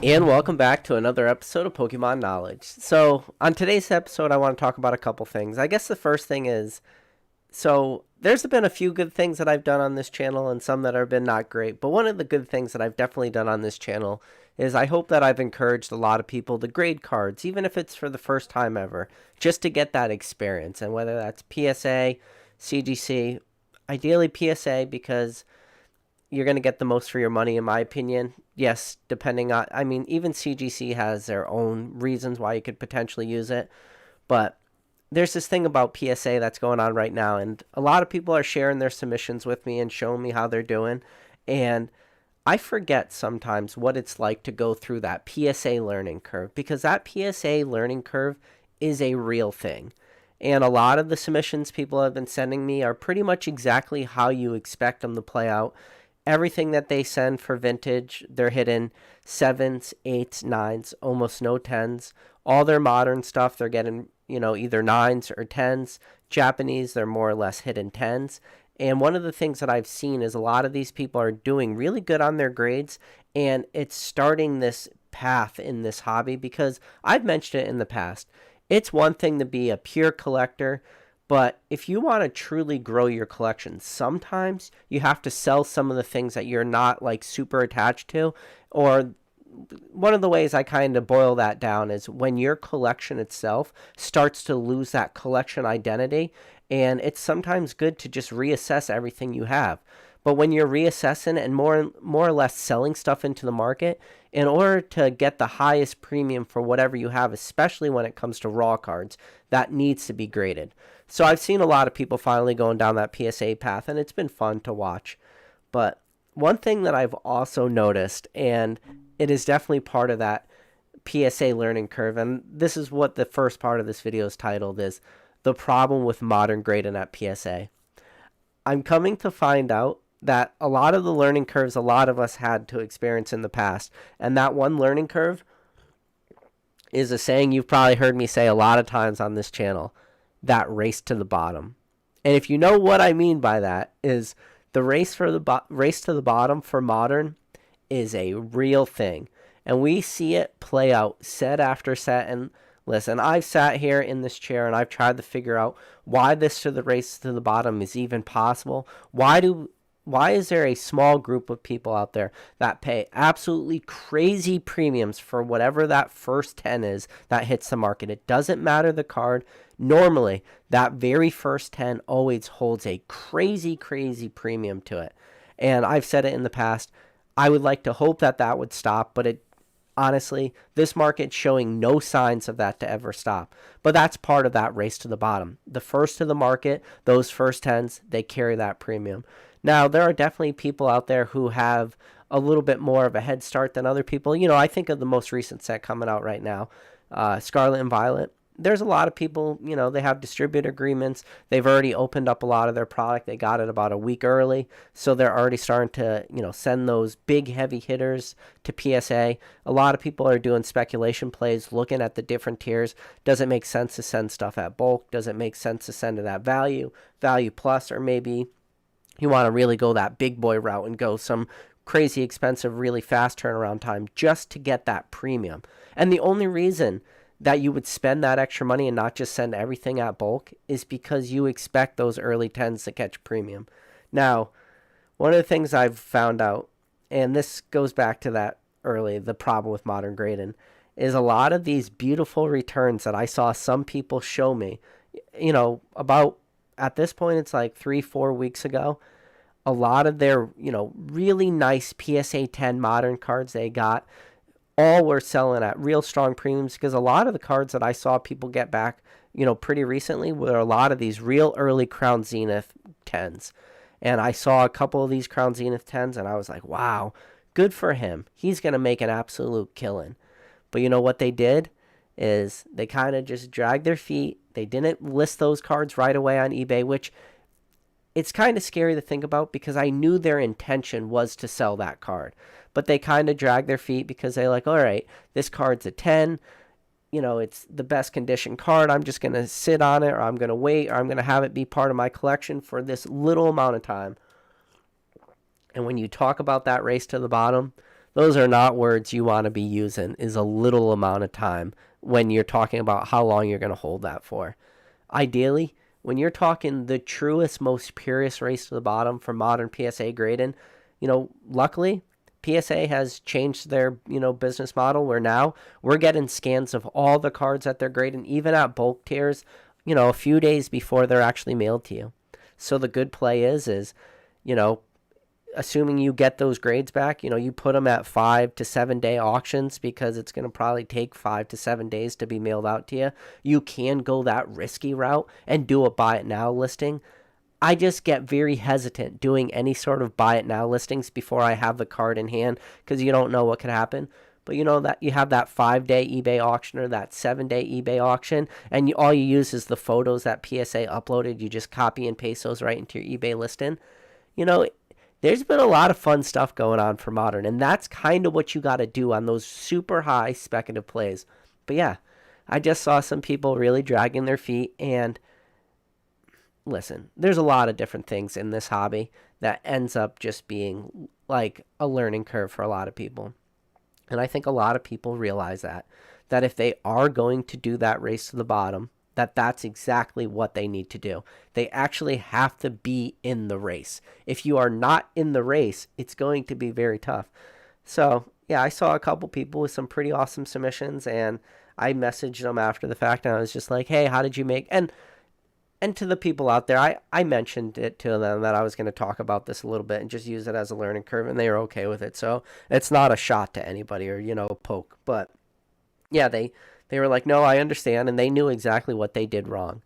And welcome back to another episode of Pokemon Knowledge. So, on today's episode, I want to talk about a couple things. I guess the first thing is there's been a few good things that I've done on this channel and some that have been not great. But one of the good things that I've definitely done on this channel is I hope that I've encouraged a lot of people to grade cards, even if it's for the first time ever, just to get that experience. And whether that's PSA, CGC, ideally PSA because you're going to get the most for your money, in my opinion. Yes, depending on, I mean, even CGC has their own reasons why you could potentially use it. But there's this thing about PSA that's going on right now, and a lot of people are sharing their submissions with me and showing me how they're doing. And I forget sometimes what it's like to go through that PSA learning curve because that PSA learning curve is a real thing. And a lot of the submissions people have been sending me are pretty much exactly how you expect them to play out. Everything that they send for vintage, they're hitting sevens, eights, nines, almost no tens. All their modern stuff, they're getting, either nines or tens. Japanese, they're more or less hitting tens. And one of the things that I've seen is a lot of these people are doing really good on their grades, and it's starting this path in this hobby because I've mentioned it in the past. It's one thing to be a pure collector, but if you want to truly grow your collection, sometimes you have to sell some of the things that you're not like super attached to. Or one of the ways I kind of boil that down is when your collection itself starts to lose that collection identity, and it's sometimes good to just reassess everything you have. But when you're reassessing and more or less selling stuff into the market, in order to get the highest premium for whatever you have, especially when it comes to raw cards, that needs to be graded. So I've seen a lot of people finally going down that PSA path, and it's been fun to watch. But one thing that I've also noticed, and it is definitely part of that PSA learning curve, and this is what the first part of this video is titled, is the problem with modern grading at PSA. I'm coming to find out that a lot of the learning curves a lot of us had to experience in the past, and that one learning curve is a saying you've probably heard me say a lot of times on this channel, that race to the bottom. And if you know what I mean by that, is the race to the bottom for modern is a real thing. And we see it play out set after set. And listen, I've sat here in this chair and I've tried to figure out why this to the race to the bottom is even possible. Why is there a small group of people out there that pay absolutely crazy premiums for whatever that first 10 is that hits the market? It doesn't matter the card. Normally, that very first 10 always holds a crazy, crazy premium to it. And I've said it in the past. I would like to hope that that would stop, but honestly, this market's showing no signs of that to ever stop. But that's part of that race to the bottom. The first to the market, those first 10s, they carry that premium. Now, there are definitely people out there who have a little bit more of a head start than other people. I think of the most recent set coming out right now, Scarlet and Violet. There's a lot of people, they have distributor agreements. They've already opened up a lot of their product. They got it about a week early. So they're already starting to, send those big heavy hitters to PSA. A lot of people are doing speculation plays, looking at the different tiers. Does it make sense to send stuff at bulk? Does it make sense to send it at value plus, or maybe you want to really go that big boy route and go some crazy expensive, really fast turnaround time just to get that premium. And the only reason that you would spend that extra money and not just send everything at bulk is because you expect those early 10s to catch premium. Now, one of the things I've found out, and this goes back to that early, the problem with modern grading, is a lot of these beautiful returns that I saw some people show me, about at this point, it's like 3-4 weeks ago. A lot of their, really nice PSA 10 modern cards they got, all were selling at real strong premiums because a lot of the cards that I saw people get back, pretty recently were a lot of these real early Crown Zenith 10s. And I saw a couple of these Crown Zenith 10s and I was like, wow, good for him. He's going to make an absolute killing. But you know what they did? Is they kind of just dragged their feet. They didn't list those cards right away on eBay, which it's kind of scary to think about because I knew their intention was to sell that card. But they kind of dragged their feet because they're like, all right, this card's a 10. It's the best condition card. I'm just going to sit on it, or I'm going to wait, or I'm going to have it be part of my collection for this little amount of time. And when you talk about that race to the bottom, those are not words you want to be using, is a little amount of time when you're talking about how long you're going to hold that for. Ideally, when you're talking the truest, most purest race to the bottom for modern PSA grading, luckily PSA has changed their, business model where now we're getting scans of all the cards that they're grading, even at bulk tiers, a few days before they're actually mailed to you. So the good play is, you know, assuming you get those grades back, you put them at 5 to 7 day auctions because it's going to probably take 5 to 7 days to be mailed out to you. You can go that risky route and do a buy it now listing. I just get very hesitant doing any sort of buy it now listings before I have the card in hand because you don't know what could happen. But that you have that 5-day eBay auction or that 7-day eBay auction, and all you use is the photos that PSA uploaded. You just copy and paste those right into your eBay listing. There's been a lot of fun stuff going on for Modern, and that's kind of what you got to do on those super high speculative plays. But yeah, I just saw some people really dragging their feet, and listen, there's a lot of different things in this hobby that ends up just being like a learning curve for a lot of people. And I think a lot of people realize that if they are going to do that race to the bottom, that's exactly what they need to do. They actually have to be in the race. If you are not in the race, it's going to be very tough. So, yeah, I saw a couple people with some pretty awesome submissions, and I messaged them after the fact, and I was just like, hey, how did you make... And to the people out there, I mentioned it to them that I was going to talk about this a little bit and just use it as a learning curve, and they were okay with it. So it's not a shot to anybody or, poke. But, yeah, they were like, no, I understand, and they knew exactly what they did wrong.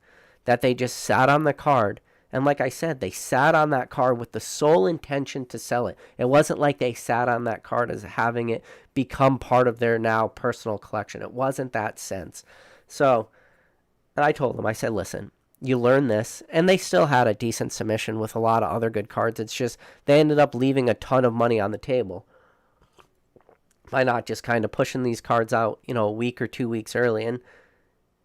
That they just sat on the card, and like I said, they sat on that card with the sole intention to sell it. It wasn't like they sat on that card as having it become part of their now personal collection. It wasn't that sense. So, and I told them, I said, listen, you learn this, and they still had a decent submission with a lot of other good cards. It's just they ended up leaving a ton of money on the table by not just kind of pushing these cards out, a week or 2 weeks early. And,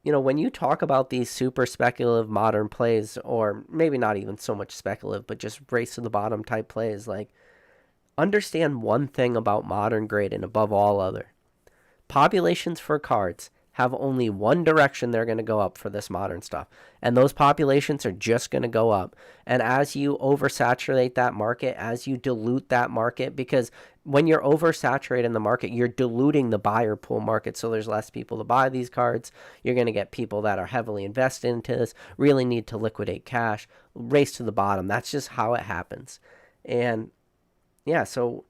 when you talk about these super speculative modern plays, or maybe not even so much speculative, but just race to the bottom type plays, like, understand one thing about modern grading above all other. Populations for cards have only one direction they're going to go up for this modern stuff. And those populations are just going to go up. And as you oversaturate that market, as you dilute that market, because when you're oversaturating the market, you're diluting the buyer pool market. So there's less people to buy these cards. You're going to get people that are heavily invested into this, really need to liquidate cash, race to the bottom. That's just how it happens. And yeah, so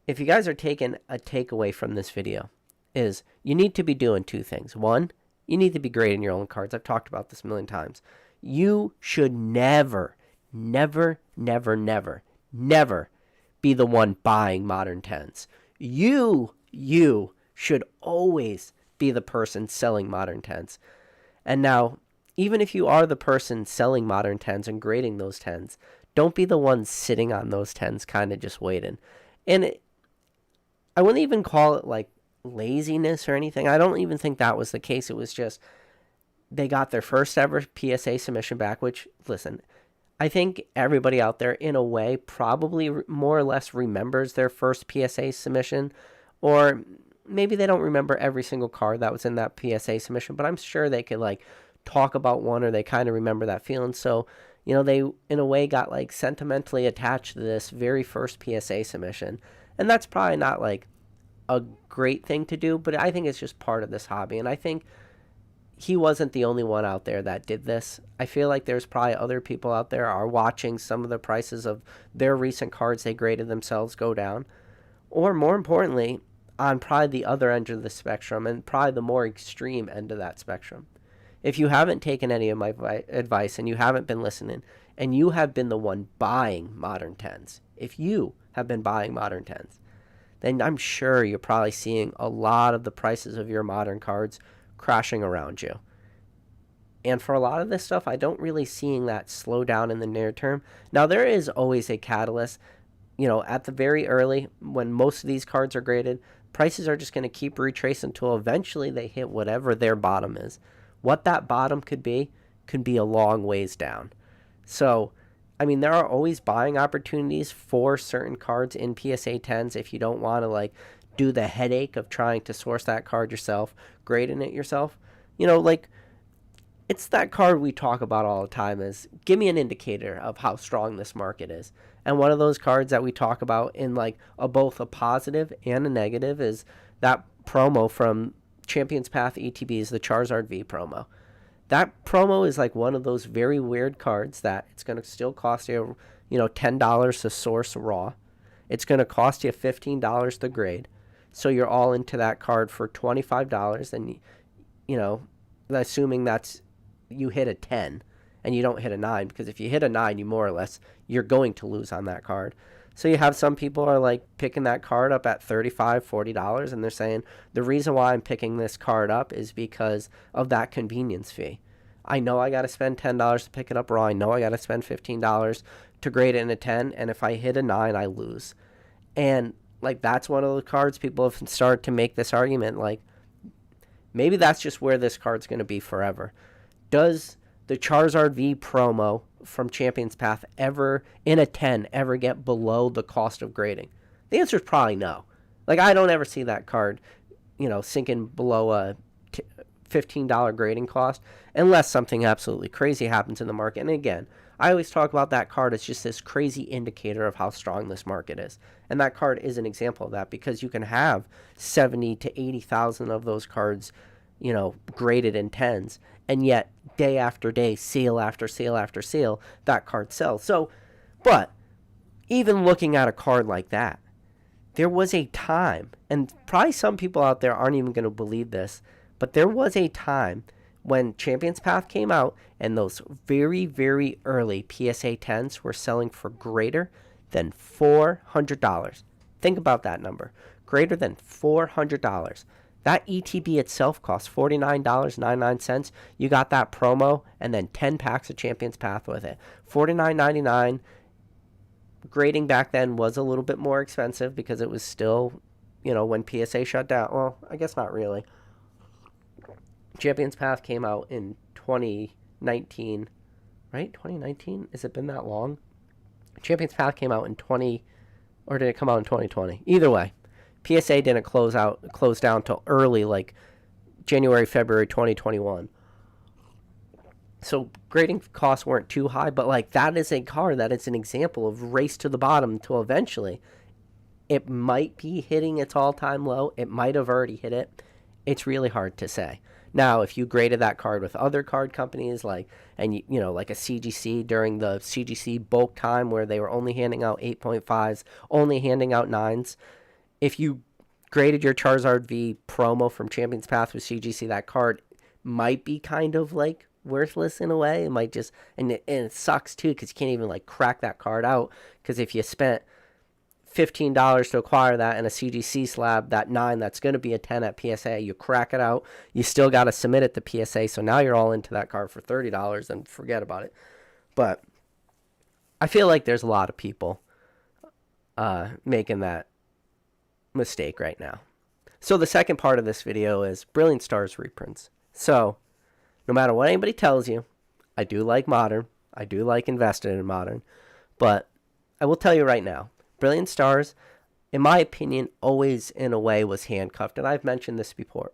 if you guys are taking a takeaway from this video, is you need to be doing two things. One, you need to be grading your own cards. I've talked about this a million times. You should never, never, never, never, never be the one buying modern 10s. You should always be the person selling modern 10s. And now, even if you are the person selling modern 10s and grading those 10s, don't be the one sitting on those 10s kind of just waiting. And I wouldn't even call it like laziness or anything. I don't even think that was the case. It was just they got their first ever PSA submission back, which, listen, I think everybody out there in a way probably more or less remembers their first PSA submission, or maybe they don't remember every single card that was in that PSA submission, but I'm sure they could like talk about one, or they kind of remember that feeling. So, they in a way got like sentimentally attached to this very first PSA submission. And that's probably not like a great thing to do, but I think it's just part of this hobby. And I think he wasn't the only one out there that did this. I feel like there's probably other people out there are watching some of the prices of their recent cards they graded themselves go down. Or more importantly, on probably the other end of the spectrum, and probably the more extreme end of that spectrum. If you haven't taken any of my advice and you haven't been listening, and you have been the one buying modern 10s, if you have been buying modern 10s, then I'm sure you're probably seeing a lot of the prices of your modern cards crashing around you. And for a lot of this stuff, I don't really seeing that slow down in the near term. Now, there is always a catalyst. At the very early, when most of these cards are graded, prices are just going to keep retracing until eventually they hit whatever their bottom is. What that bottom could be a long ways down. So I mean, there are always buying opportunities for certain cards in PSA 10s if you don't want to like do the headache of trying to source that card yourself, grading it yourself. Like it's that card we talk about all the time is give me an indicator of how strong this market is. And one of those cards that we talk about in like both a positive and a negative is that promo from Champions Path ETBs, the Charizard V promo. That promo is like one of those very weird cards that it's going to still cost you, $10 to source raw. It's going to cost you $15 to grade. So you're all into that card for $25. And, assuming that's you hit a 10 and you don't hit a 9, because if you hit a 9, you more or less, you're going to lose on that card. So you have some people are like picking that card up at $35, $40, and they're saying the reason why I'm picking this card up is because of that convenience fee. I know I got to spend $10 to pick it up raw. I know I got to spend $15 to grade it in a 10, and if I hit a 9, I lose. And like that's one of the cards people have started to make this argument like maybe that's just where this card's going to be forever. Does the Charizard V promo from Champions Path ever, in a 10, ever get below the cost of grading? The answer is probably no. Like, I don't ever see that card, sinking below a $15 grading cost unless something absolutely crazy happens in the market. And again, I always talk about that card as just this crazy indicator of how strong this market is. And that card is an example of that because you can have 70 to 80,000 of those cards graded in 10s, and yet day after day, seal after seal after seal, that card sells. So, but even looking at a card like that, there was a time, and probably some people out there aren't even going to believe this, but there was a time when Champions Path came out and those very, very early PSA 10s were selling for greater than $400. Think about that number. Greater than $400. That ETB itself costs $49.99. You got that promo and then 10 packs of Champions Path with it. $49.99. Grading back then was a little bit more expensive because it was still, when PSA shut down. Well, I guess not really. Champions Path came out in 2019, right? 2019? Has it been that long? Champions Path came out in or did it come out in 2020? Either way. PSA didn't close down until early, like January, February 2021. So grading costs weren't too high, but like that is a card that is an example of race to the bottom until eventually it might be hitting its all-time low. It might have already hit it. It's really hard to say. Now, if you graded that card with other card companies like a CGC during the CGC bulk time where they were only handing out 8.5s, only handing out 9s, if you graded your Charizard V promo from Champions Path with CGC, that card might be kind of like worthless in a way. It might just, and it sucks too because you can't even like crack that card out, because if you spent $15 to acquire that in a CGC slab, that 9 that's going to be a 10 at PSA, you crack it out, you still got to submit it to PSA, so now you're all into that card for $30 and forget about it. But I feel like there's a lot of people making that mistake right now. So the second part of this video is Brilliant Stars reprints. So no matter what anybody tells you, I do like Modern. I do like investing in Modern. But I will tell you right now, Brilliant Stars, in my opinion, always in a way was handcuffed. And I've mentioned this before.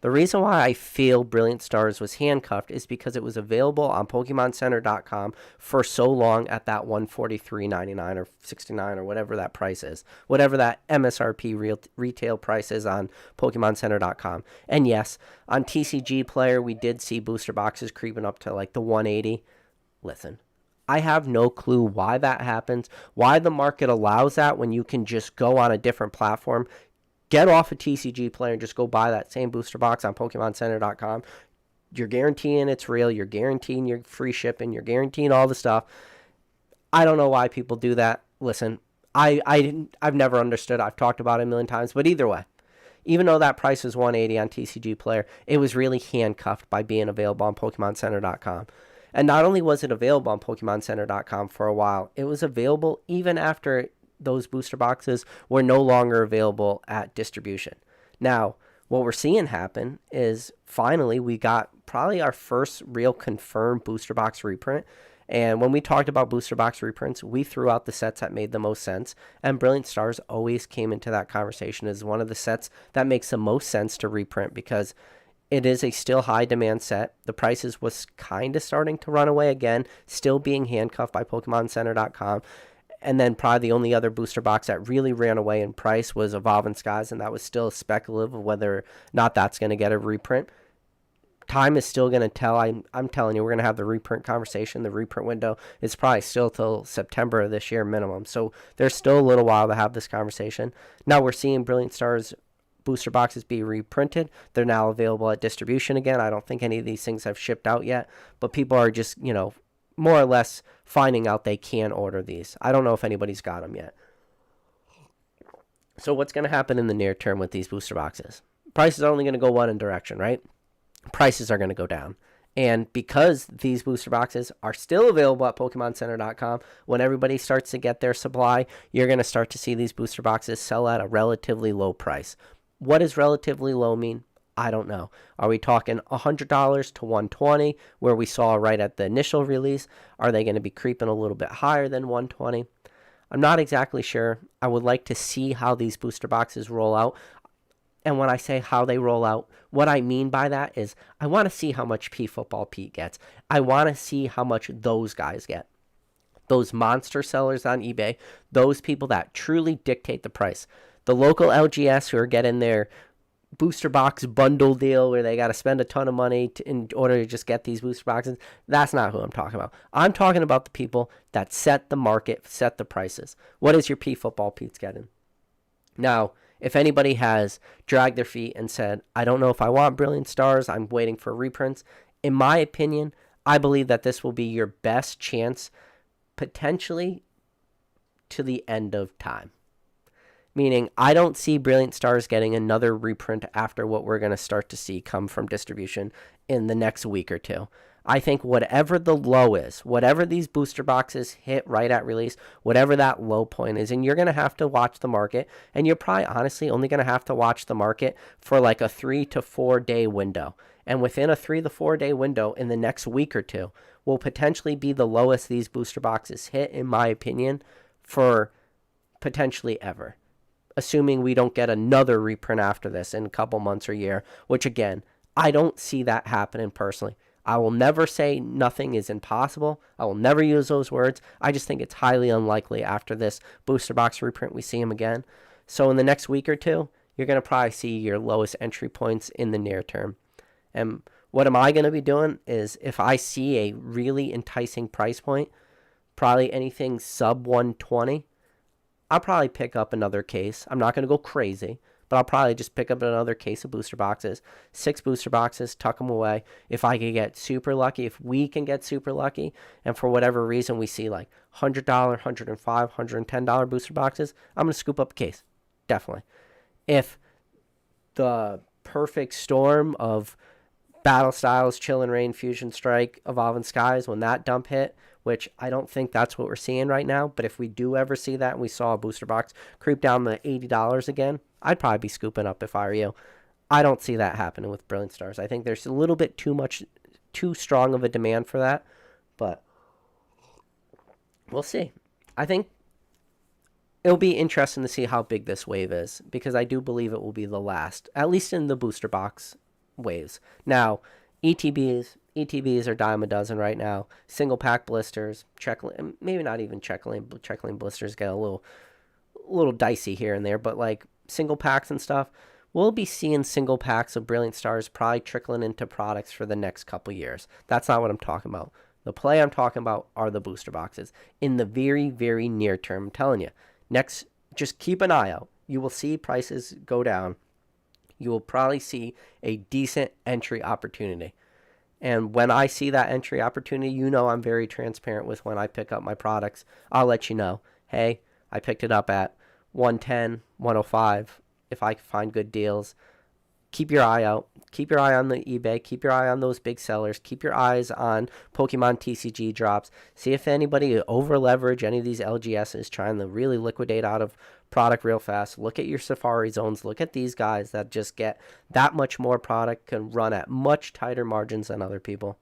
The reason why I feel Brilliant Stars was handcuffed is because it was available on PokemonCenter.com for so long at that $143.99 or $69 or whatever that price is. Whatever that MSRP retail price is on PokemonCenter.com. And yes, on TCG Player, we did see booster boxes creeping up to like the 180. Listen, I have no clue why that happens, why the market allows that when you can just go on a different platform, get off a TCG Player and just go buy that same booster box on PokemonCenter.com. You're guaranteeing it's real. You're guaranteeing your free shipping. You're guaranteeing all the stuff. I don't know why people do that. Listen, I've never understood. I've talked about it a million times. But either way, even though that price is $180 on TCG Player, it was really handcuffed by being available on PokemonCenter.com. And not only was it available on PokemonCenter.com for a while, it was available even after those booster boxes were no longer available at distribution. Now, what we're seeing happen is finally we got probably our first real confirmed booster box reprint, And when we talked about booster box reprints, we threw out the sets that made the most sense. And Brilliant Stars always came into that conversation as one of the sets that makes the most sense to reprint because it is a still high demand set. The prices was kind of starting to run away again, still being handcuffed by PokemonCenter.com. And then probably the only other booster box that really ran away in price was Evolving Skies, and that was still speculative of whether or not that's going to get a reprint. Time is still going to tell. I'm telling you, we're going to have the reprint conversation. The reprint window is probably still till September of this year minimum. So there's still a little while to have this conversation. Now we're seeing Brilliant Stars booster boxes be reprinted. They're now available at distribution again. I don't think any of these things have shipped out yet, but people are just, more or less finding out they can order these. I don't know if anybody's got them yet. So what's going to happen in the near term with these booster boxes? Prices are only going to go one direction, right? Prices are going to go down. And because these booster boxes are still available at PokemonCenter.com, when everybody starts to get their supply, you're going to start to see these booster boxes sell at a relatively low price. What does relatively low mean? I don't know. Are we talking $100 to $120 where we saw right at the initial release? Are they going to be creeping a little bit higher than $120? I'm not exactly sure. I would like to see how these booster boxes roll out. And when I say how they roll out, what I mean by that is I want to see how much P Football Pete gets. I want to see how much those guys get. Those monster sellers on eBay, those people that truly dictate the price. The local LGS who are getting their booster box bundle deal where they got to spend a ton of money in order to just get these booster boxes. That's not who I'm talking about. I'm talking about the people that set the market, set the prices. What is your P Football Pete's getting? Now, if anybody has dragged their feet and said, I don't know if I want Brilliant Stars, I'm waiting for reprints, in my opinion, I believe that this will be your best chance potentially to the end of time. Meaning, I don't see Brilliant Stars getting another reprint after what we're going to start to see come from distribution in the next week or two. I think whatever the low is, whatever these booster boxes hit right at release, whatever that low point is, and you're going to have to watch the market, and you're probably honestly only going to have to watch the market for like a 3 to 4 day window. And within a 3 to 4 day window in the next week or two will potentially be the lowest these booster boxes hit, in my opinion, for potentially ever. Assuming we don't get another reprint after this in a couple months or year, which again, I don't see that happening personally. I will never say nothing is impossible. I will never use those words. I just think it's highly unlikely after this booster box reprint we see them again. So in the next week or two, you're going to probably see your lowest entry points in the near term. And what am I going to be doing is if I see a really enticing price point, probably anything sub 120, I'll probably pick up another case. I'm not going to go crazy, but I'll probably just pick up another case of booster boxes, 6 booster boxes, tuck them away. If I can get super lucky, if we can get super lucky, and for whatever reason we see like $100, $105, $110 booster boxes, I'm going to scoop up a case. Definitely. If the perfect storm of Battle Styles, Chill and Rain, Fusion Strike, Evolving Skies, when that dump hit, which I don't think that's what we're seeing right now, but if we do ever see that and we saw a booster box creep down to $80 again, I'd probably be scooping up if I were you. I don't see that happening with Brilliant Stars. I think there's a little bit too strong of a demand for that, but we'll see. I think it'll be interesting to see how big this wave is, because I do believe it will be the last, at least in the booster box waves. Now, ETBs are dime a dozen right now. Single pack blisters, maybe not even check lane blisters get a little dicey here and there, but like single packs and stuff, we'll be seeing single packs of Brilliant Stars probably trickling into products for the next couple years. That's not what I'm talking about. The play I'm talking about are the booster boxes in the very, very near term. I'm telling you, just keep an eye out. You will see prices go down. You will probably see a decent entry opportunity. And when I see that entry opportunity, I'm very transparent with when I pick up my products. I'll let you know, hey, I picked it up at 110, 105. If I can find good deals, keep your eye out. Keep your eye on the eBay. Keep your eye on those big sellers. Keep your eyes on Pokemon TCG drops. See if anybody over leverage any of these LGSs trying to really liquidate out of product real fast. Look at your Safari zones. Look at these guys that just get that much more product, can run at much tighter margins than other people.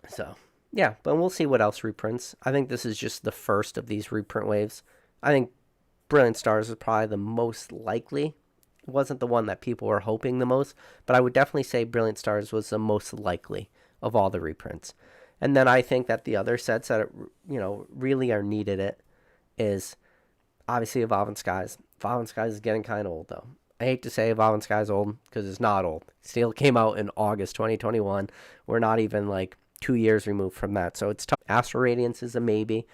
So, yeah, but we'll see what else reprints. I think this is just the first of these reprint waves. I think Brilliant Stars is probably the most likely. It wasn't the one that people were hoping the most, but I would definitely say Brilliant Stars was the most likely of all the reprints. And then I think that the other sets that really are needed it is obviously Evolving Skies. Evolving Skies is getting kind of old though. I hate to say Evolving Skies old because it's not old. It still came out in August 2021. We're not even like 2 years removed from that, so it's tough. Astral Radiance is a maybe,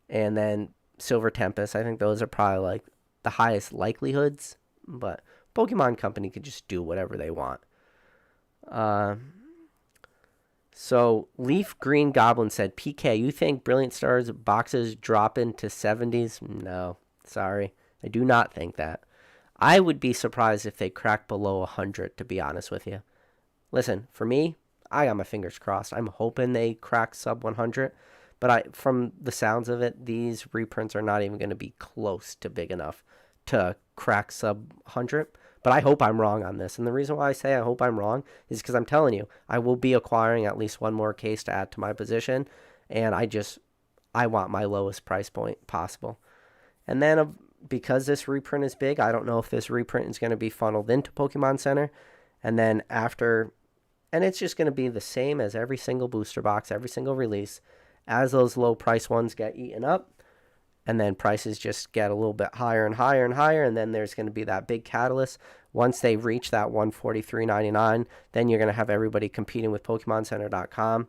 and then Silver Tempest. I think those are probably like the highest likelihoods, but Pokemon Company could just do whatever they want. So Leaf Green Goblin said, PK, you think Brilliant Stars boxes drop into 70s? No, sorry. I do not think that. I would be surprised if they crack below 100, to be honest with you. Listen, for me, I got my fingers crossed. I'm hoping they crack sub 100, but from the sounds of it, these reprints are not even going to be close to big enough to crack sub 100. But I hope I'm wrong on this. And the reason why I say I hope I'm wrong is because I'm telling you, I will be acquiring at least one more case to add to my position. And I want my lowest price point possible. And then because this reprint is big, I don't know if this reprint is going to be funneled into Pokemon Center. And then and it's just going to be the same as every single booster box, every single release. As those low price ones get eaten up, and then prices just get a little bit higher and higher and higher, and then there's going to be that big catalyst. Once they reach that $143.99, then you're going to have everybody competing with PokemonCenter.com,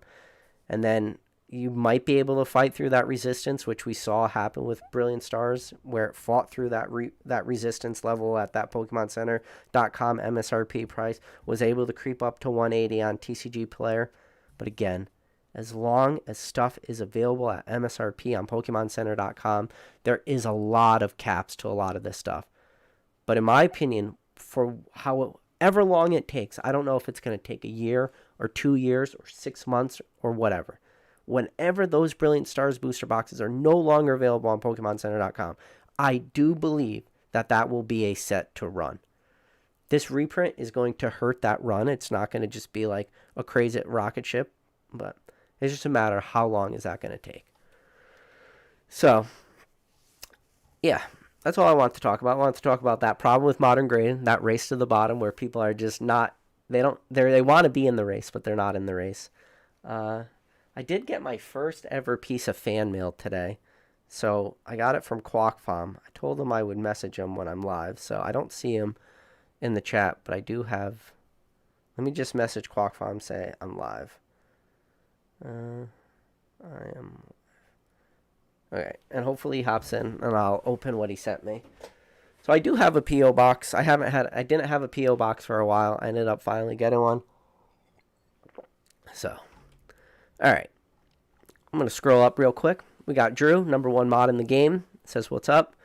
and then you might be able to fight through that resistance, which we saw happen with Brilliant Stars, where it fought through that resistance level at that PokemonCenter.com MSRP price, was able to creep up to 180 on TCG Player. But again, as long as stuff is available at MSRP on PokemonCenter.com, there is a lot of caps to a lot of this stuff. But in my opinion, for however long it takes, I don't know if it's going to take a year or 2 years or 6 months or whatever. Whenever those Brilliant Stars booster boxes are no longer available on PokemonCenter.com, I do believe that will be a set to run. This reprint is going to hurt that run. It's not going to just be like a crazy rocket ship, but it's just a matter of how long is that going to take. So, yeah, that's all I want to talk about. I want to talk about that problem with modern grading, that race to the bottom where people are just not, they want to be in the race, but they're not in the race. I did get my first ever piece of fan mail today. So I got it from Quackfom. I told him I would message him when I'm live, so I don't see him in the chat, but I do have, let me just message Quackfom, say I'm live. I am. Okay, and hopefully he hops in, and I'll open what he sent me. So I do have a PO box. I didn't have a PO box for a while. I ended up finally getting one. So, all right, I'm gonna scroll up real quick. We got Drew, #1 mod in the game, says what's up.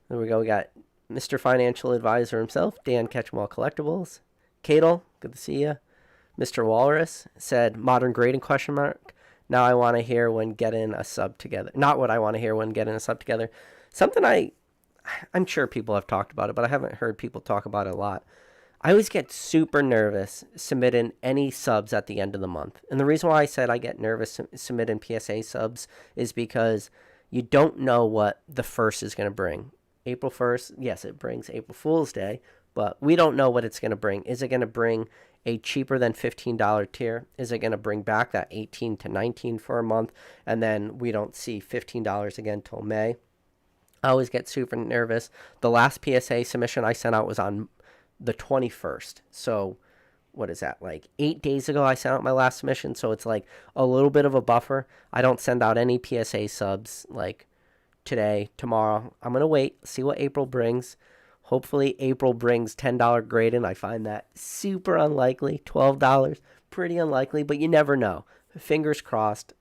There we go. We got Mr. Financial Advisor himself, Dan Ketchumwell Collectibles. Cadel, good to see you. Mr. Walrus said, modern grading question mark. Now I want to hear when getting a sub together. Not what I want to hear when getting a sub together. Something I'm sure people have talked about it, but I haven't heard people talk about it a lot. I always get super nervous submitting any subs at the end of the month. And the reason why I said I get nervous submitting PSA subs is because you don't know what the first is going to bring. April 1st, yes, it brings April Fool's Day, but we don't know what it's going to bring. Is it going to bring a cheaper than $15 tier? Is it going to bring back that $18 to $19 for a month, and then we don't see $15 again till May? I always get super nervous. The last PSA submission I sent out was on the 21st. So what is that, like 8 days ago I sent out my last submission, so it's like a little bit of a buffer. I don't send out any PSA subs like today, tomorrow. I'm going to wait, see what April brings. Hopefully April brings $10 grading. I find that super unlikely. $12, pretty unlikely, but you never know. Fingers crossed.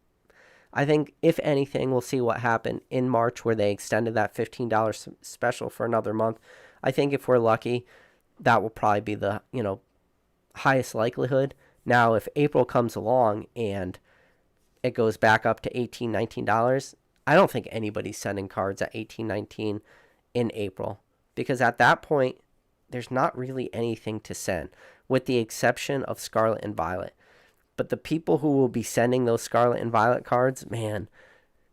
I think, if anything, we'll see what happened in March where they extended that $15 special for another month. I think if we're lucky, that will probably be the, highest likelihood. Now, if April comes along and it goes back up to $18, $19, I don't think anybody's sending cards at $18, $19 in April. Because at that point, there's not really anything to send, with the exception of Scarlet and Violet. But the people who will be sending those Scarlet and Violet cards, man,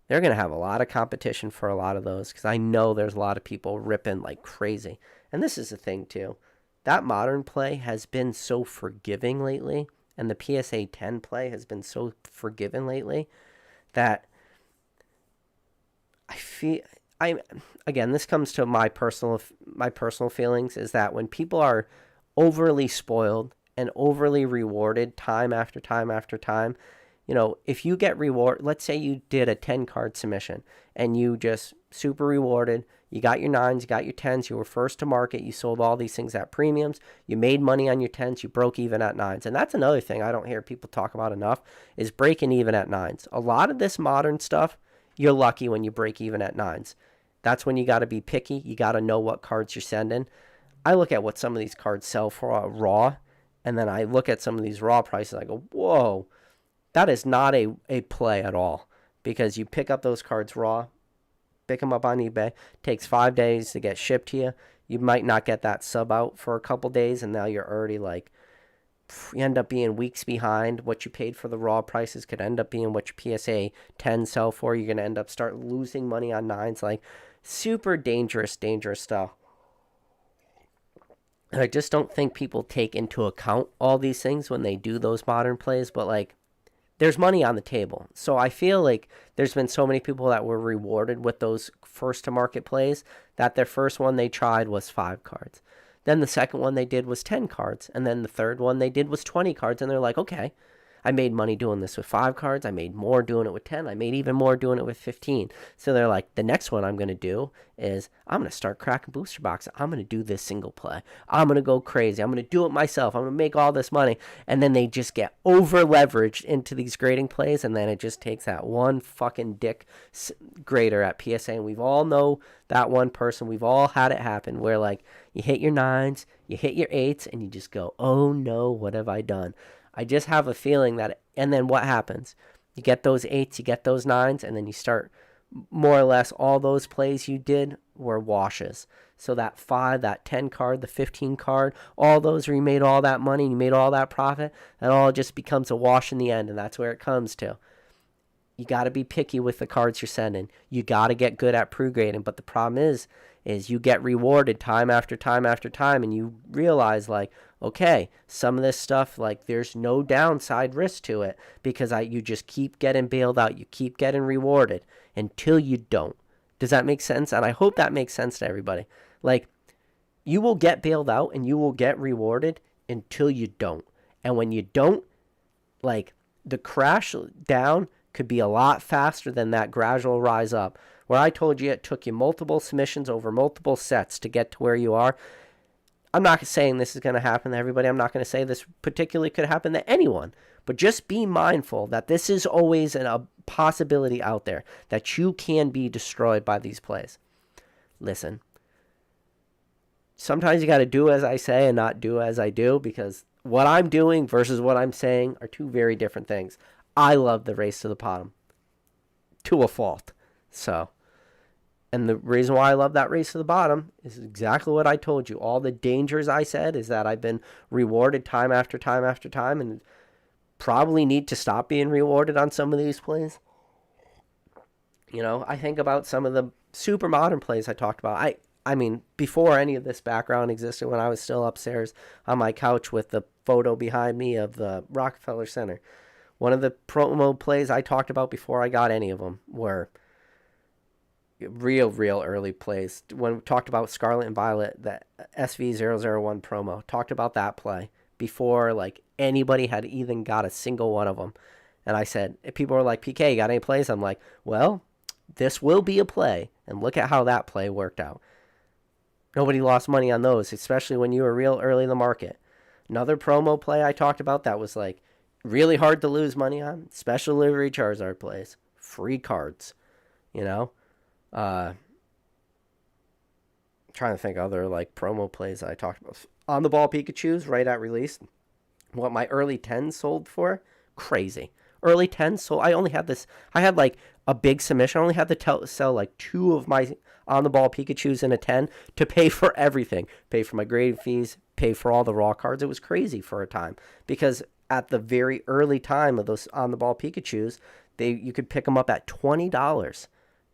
they're going to have a lot of competition for a lot of those, because I know there's a lot of people ripping like crazy. And this is the thing, too. That modern play has been so forgiving lately, and the PSA 10 play has been so forgiving lately, that I feel again, this comes to my personal feelings, is that when people are overly spoiled and overly rewarded time after time after time, if you get let's say you did a 10 card submission and you just super rewarded, you got your 9s, you got your 10s, you were first to market, you sold all these things at premiums, you made money on your 10s, you broke even at 9s. And that's another thing I don't hear people talk about enough, is breaking even at 9s. A lot of this modern stuff, you're lucky when you break even at 9s. That's when you got to be picky. You got to know what cards you're sending. I look at what some of these cards sell for raw, and then I look at some of these raw prices. I go, whoa, that is not a play at all, because you pick up those cards raw, pick them up on eBay, takes 5 days to get shipped to you. You might not get that sub out for a couple days, and now you're already like, you end up being weeks behind. What you paid for the raw prices could end up being what your PSA 10 sell for. You're going to end up start losing money on 9s. Like, super dangerous stuff. And I just don't think people take into account all these things when they do those modern plays, but like, there's money on the table. So I feel like there's been so many people that were rewarded with those first to market plays, that their first one they tried was 5 cards. Then the second one they did was 10 cards. And then the third one they did was 20 cards. And they're like, okay, I made money doing this with 5 cards. I made more doing it with 10. I made even more doing it with 15. So they're like, the next one I'm going to do is I'm going to start cracking booster boxes. I'm going to do this single play. I'm going to go crazy. I'm going to do it myself. I'm going to make all this money. And then they just get over leveraged into these grading plays. And then it just takes that one fucking dick grader at PSA. And we've all know that one person. We've all had it happen where like you hit your 9s, you hit your 8s, and you just go, oh no, what have I done? I just have a feeling that, and then what happens? You get those 8s, you get those 9s, and then you start, more or less, all those plays you did were washes. So that 5, that 10 card, the 15 card, all those where you made all that money, you made all that profit, that all just becomes a wash in the end, and that's where it comes to. You got to be picky with the cards you're sending. You got to get good at pre-grading, but the problem is you get rewarded time after time after time, and you realize, like, okay, some of this stuff, like, there's no downside risk to it, because you just keep getting bailed out. You keep getting rewarded until you don't. Does that make sense? And I hope that makes sense to everybody. Like, you will get bailed out and you will get rewarded until you don't. And when you don't, like, the crash down could be a lot faster than that gradual rise up. Where I told you it took you multiple submissions over multiple sets to get to where you are. I'm not saying this is going to happen to everybody. I'm not going to say this particularly could happen to anyone. But just be mindful that this is always a possibility out there, that you can be destroyed by these plays. Listen, sometimes you got to do as I say and not do as I do, because what I'm doing versus what I'm saying are two very different things. I love the race to the bottom to a fault. So, and the reason why I love that race to the bottom is exactly what I told you. All the dangers I said is that I've been rewarded time after time after time, and probably need to stop being rewarded on some of these plays. I think about some of the super modern plays I talked about. I mean, before any of this background existed, when I was still upstairs on my couch with the photo behind me of the Rockefeller Center, one of the promo plays I talked about before I got any of them were real early plays. When we talked about Scarlet and Violet, the SV001 promo, talked about that play before like anybody had even got a single one of them. And I said, if people were like, PK, you got any plays? I'm like, well, this will be a play. And look at how that play worked out. Nobody lost money on those, especially when you were real early in the market. Another promo play I talked about that was like really hard to lose money on, special delivery Charizard plays, free cards, trying to think other like promo plays I talked about. On the ball Pikachu's right at release, what my early 10s sold for, crazy. Early 10s sold. I had like a big submission. I only had to sell like 2 of my on the ball Pikachu's in a 10 to pay for everything, pay for my grading fees, pay for all the raw cards. It was crazy for a time, because at the very early time of those on the ball Pikachus, you could pick them up at $20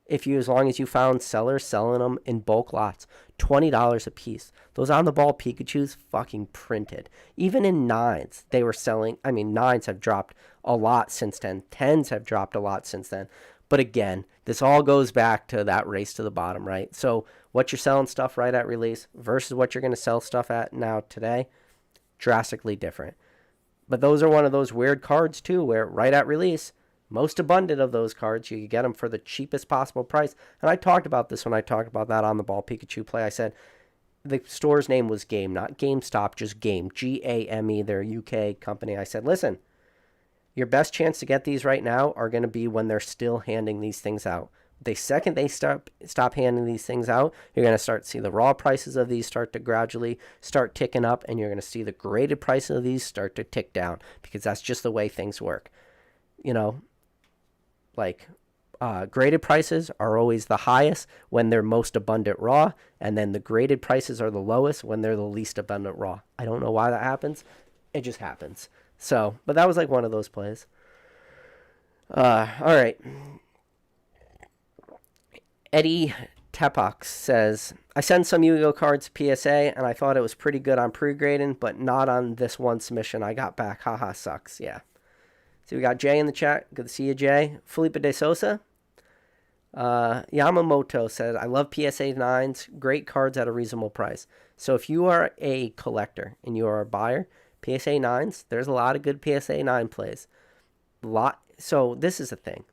as long as you found sellers selling them in bulk lots. $20 a piece. Those on the ball Pikachus fucking printed. Even in nines, they were selling. I mean, nines have dropped a lot since then. Tens have dropped a lot since then. But again, this all goes back to that race to the bottom, right? So what you're selling stuff right at release versus what you're going to sell stuff at now today, drastically different. But those are one of those weird cards too, where right at release, most abundant of those cards, you can get them for the cheapest possible price. And I talked about this when I talked about that on the ball Pikachu play. I said the store's name was Game, not GameStop, just Game, Game. They're a UK company. I said, listen, your best chance to get these right now are going to be when they're still handing these things out. The second they stop handing these things out, you're going to start to see the raw prices of these start to gradually start ticking up, and you're going to see the graded prices of these start to tick down, because that's just the way things work. You know, like graded prices are always the highest when they're most abundant raw, and then the graded prices are the lowest when they're the least abundant raw. I don't know why that happens. It just happens. So, but that was like one of those plays. All right. Eddie Tepox says, I sent some Yu-Gi-Oh cards to PSA, and I thought it was pretty good on pre-grading, but not on this one submission I got back. Haha, sucks. Yeah. So we got Jay in the chat. Good to see you, Jay. Felipe de Sosa. Yamamoto said, I love PSA 9s. Great cards at a reasonable price. So if you are a collector and you are a buyer, PSA 9s, there's a lot of good PSA 9 plays. So this is the thing.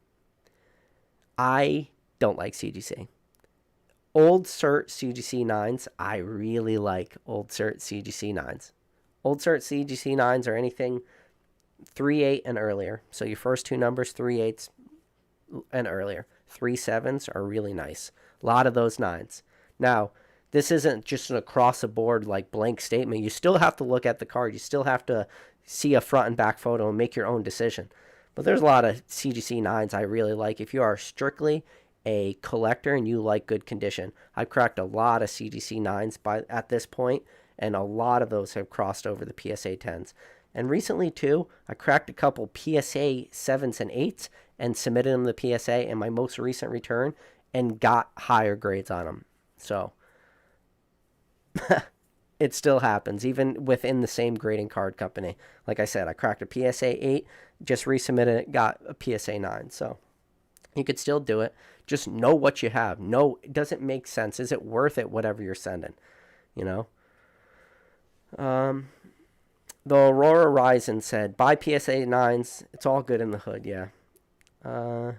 I don't like CGC. Old cert CGC 9s, I really like old cert CGC 9s. Old cert CGC 9s are anything 3-8 and earlier. So your first two numbers, 3-8s and earlier. 3-7s are really nice. A lot of those 9s. Now, this isn't just an across-the-board like blank statement. You still have to look at the card. You still have to see a front and back photo and make your own decision. But there's a lot of CGC 9s I really like. If you are strictly a collector and you like good condition, I've cracked a lot of CGC 9s at this point, and a lot of those have crossed over the PSA 10s. And recently, too, I cracked a couple PSA 7s and 8s and submitted them to PSA in my most recent return and got higher grades on them. So it still happens, even within the same grading card company. Like I said, I cracked a PSA 8, just resubmitted it, got a PSA 9. So you could still do it. Just know what you have. No, it doesn't make sense. Is it worth it, whatever you're sending? You know? The Aurora Ryzen said, buy PSA 9s. It's all good in the hood, yeah. The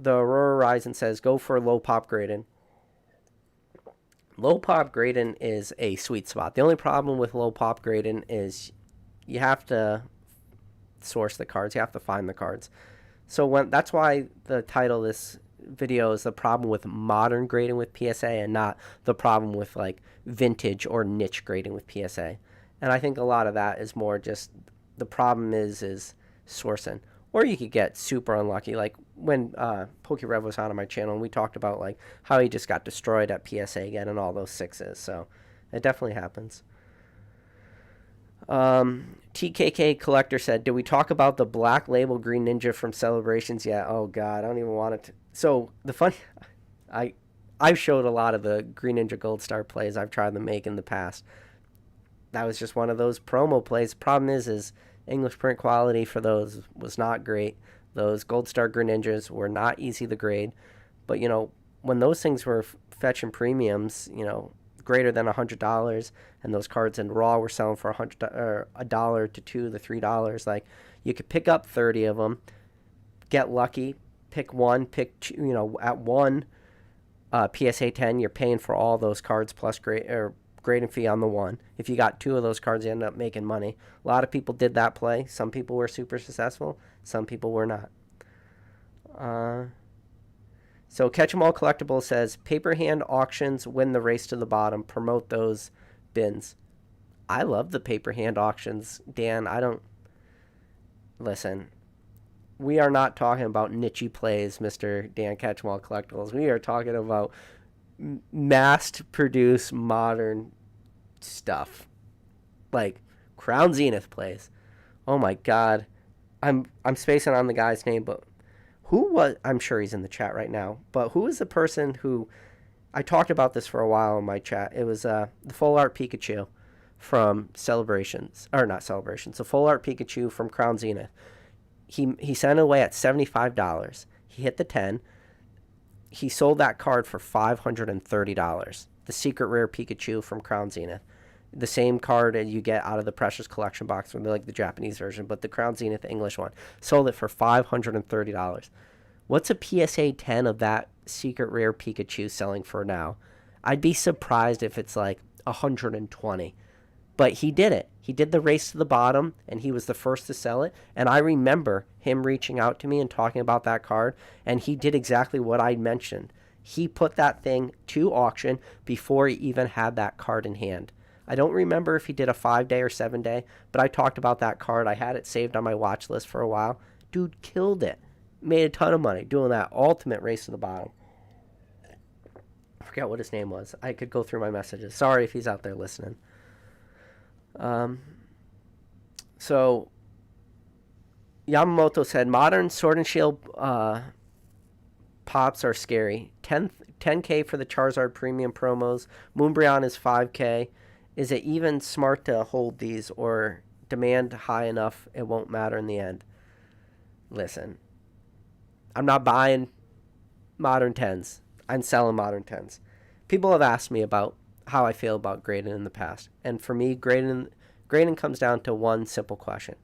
Aurora Ryzen says, go for low pop grading. Low pop grading is a sweet spot. The only problem with low pop grading is you have to source the cards. You have to find the cards. So that's why the title of this video is the problem with modern grading with PSA and not the problem with like vintage or niche grading with PSA. And I think a lot of that is more just the problem is sourcing. Or you could get super unlucky, like when PokeRev was on my channel and we talked about like how he just got destroyed at PSA again and all those 6s. So it definitely happens. TKK Collector said, did we talk about the Black Label Green Ninja from Celebrations yet? Oh, God, I don't even want it to. So the funny, I've showed a lot of the Green Ninja Gold Star plays I've tried to make in the past. That was just one of those promo plays. Problem is English print quality for those was not great. Those Gold Star Greninjas were not easy to grade. But, you know, when those things were fetching premiums, you know, greater than $100, and those cards in raw were selling for $100 or $1 to $2 to $3, like, you could pick up 30 of them, get lucky, pick one, pick two, you know, at one PSA 10, you're paying for all those cards plus grading fee on the one. If you got two of those cards, you end up making money. A lot of people did that play. Some people were super successful. Some people were not. So Catch 'em All Collectible says, paper hand auctions win the race to the bottom. Promote those bins. I love the paper hand auctions, Dan. Listen, we are not talking about niche plays, Mr. Dan Catch 'em All Collectibles. We are talking about mass-produced modern stuff. Like, Crown Zenith plays. Oh my god. I'm spacing on the guy's name, but who was, I'm sure he's in the chat right now, but who is the person who, I talked about this for a while in my chat. It was the full art Pikachu from Celebrations, or not Celebrations, the full art Pikachu from Crown Zenith. He sent it away at $75. He hit the 10. He sold that card for $530. The secret rare Pikachu from Crown Zenith. The same card that you get out of the Precious Collection box from the Japanese version, but the Crown Zenith English one. Sold it for $530. What's a PSA 10 of that secret rare Pikachu selling for now? I'd be surprised if it's like 120. But he did it. He did the race to the bottom, and he was the first to sell it. And I remember him reaching out to me and talking about that card, and he did exactly what I mentioned. He put that thing to auction before he even had that card in hand. I don't remember if he did a 5-day or 7-day, but I talked about that card. I had it saved on my watch list for a while. Dude killed it. Made a ton of money doing that ultimate race to the bottom. I forget what his name was. I could go through my messages. Sorry if he's out there listening. So Yamamoto said modern Sword and Shield pops are scary. 10K for the Charizard premium promos. Moonbreon is 5K. Is it even smart to hold these, or demand high enough it won't matter in the end? Listen, I'm not buying modern 10s. I'm selling modern 10s. People have asked me about how I feel about grading in the past. And for me, grading comes down to one simple question.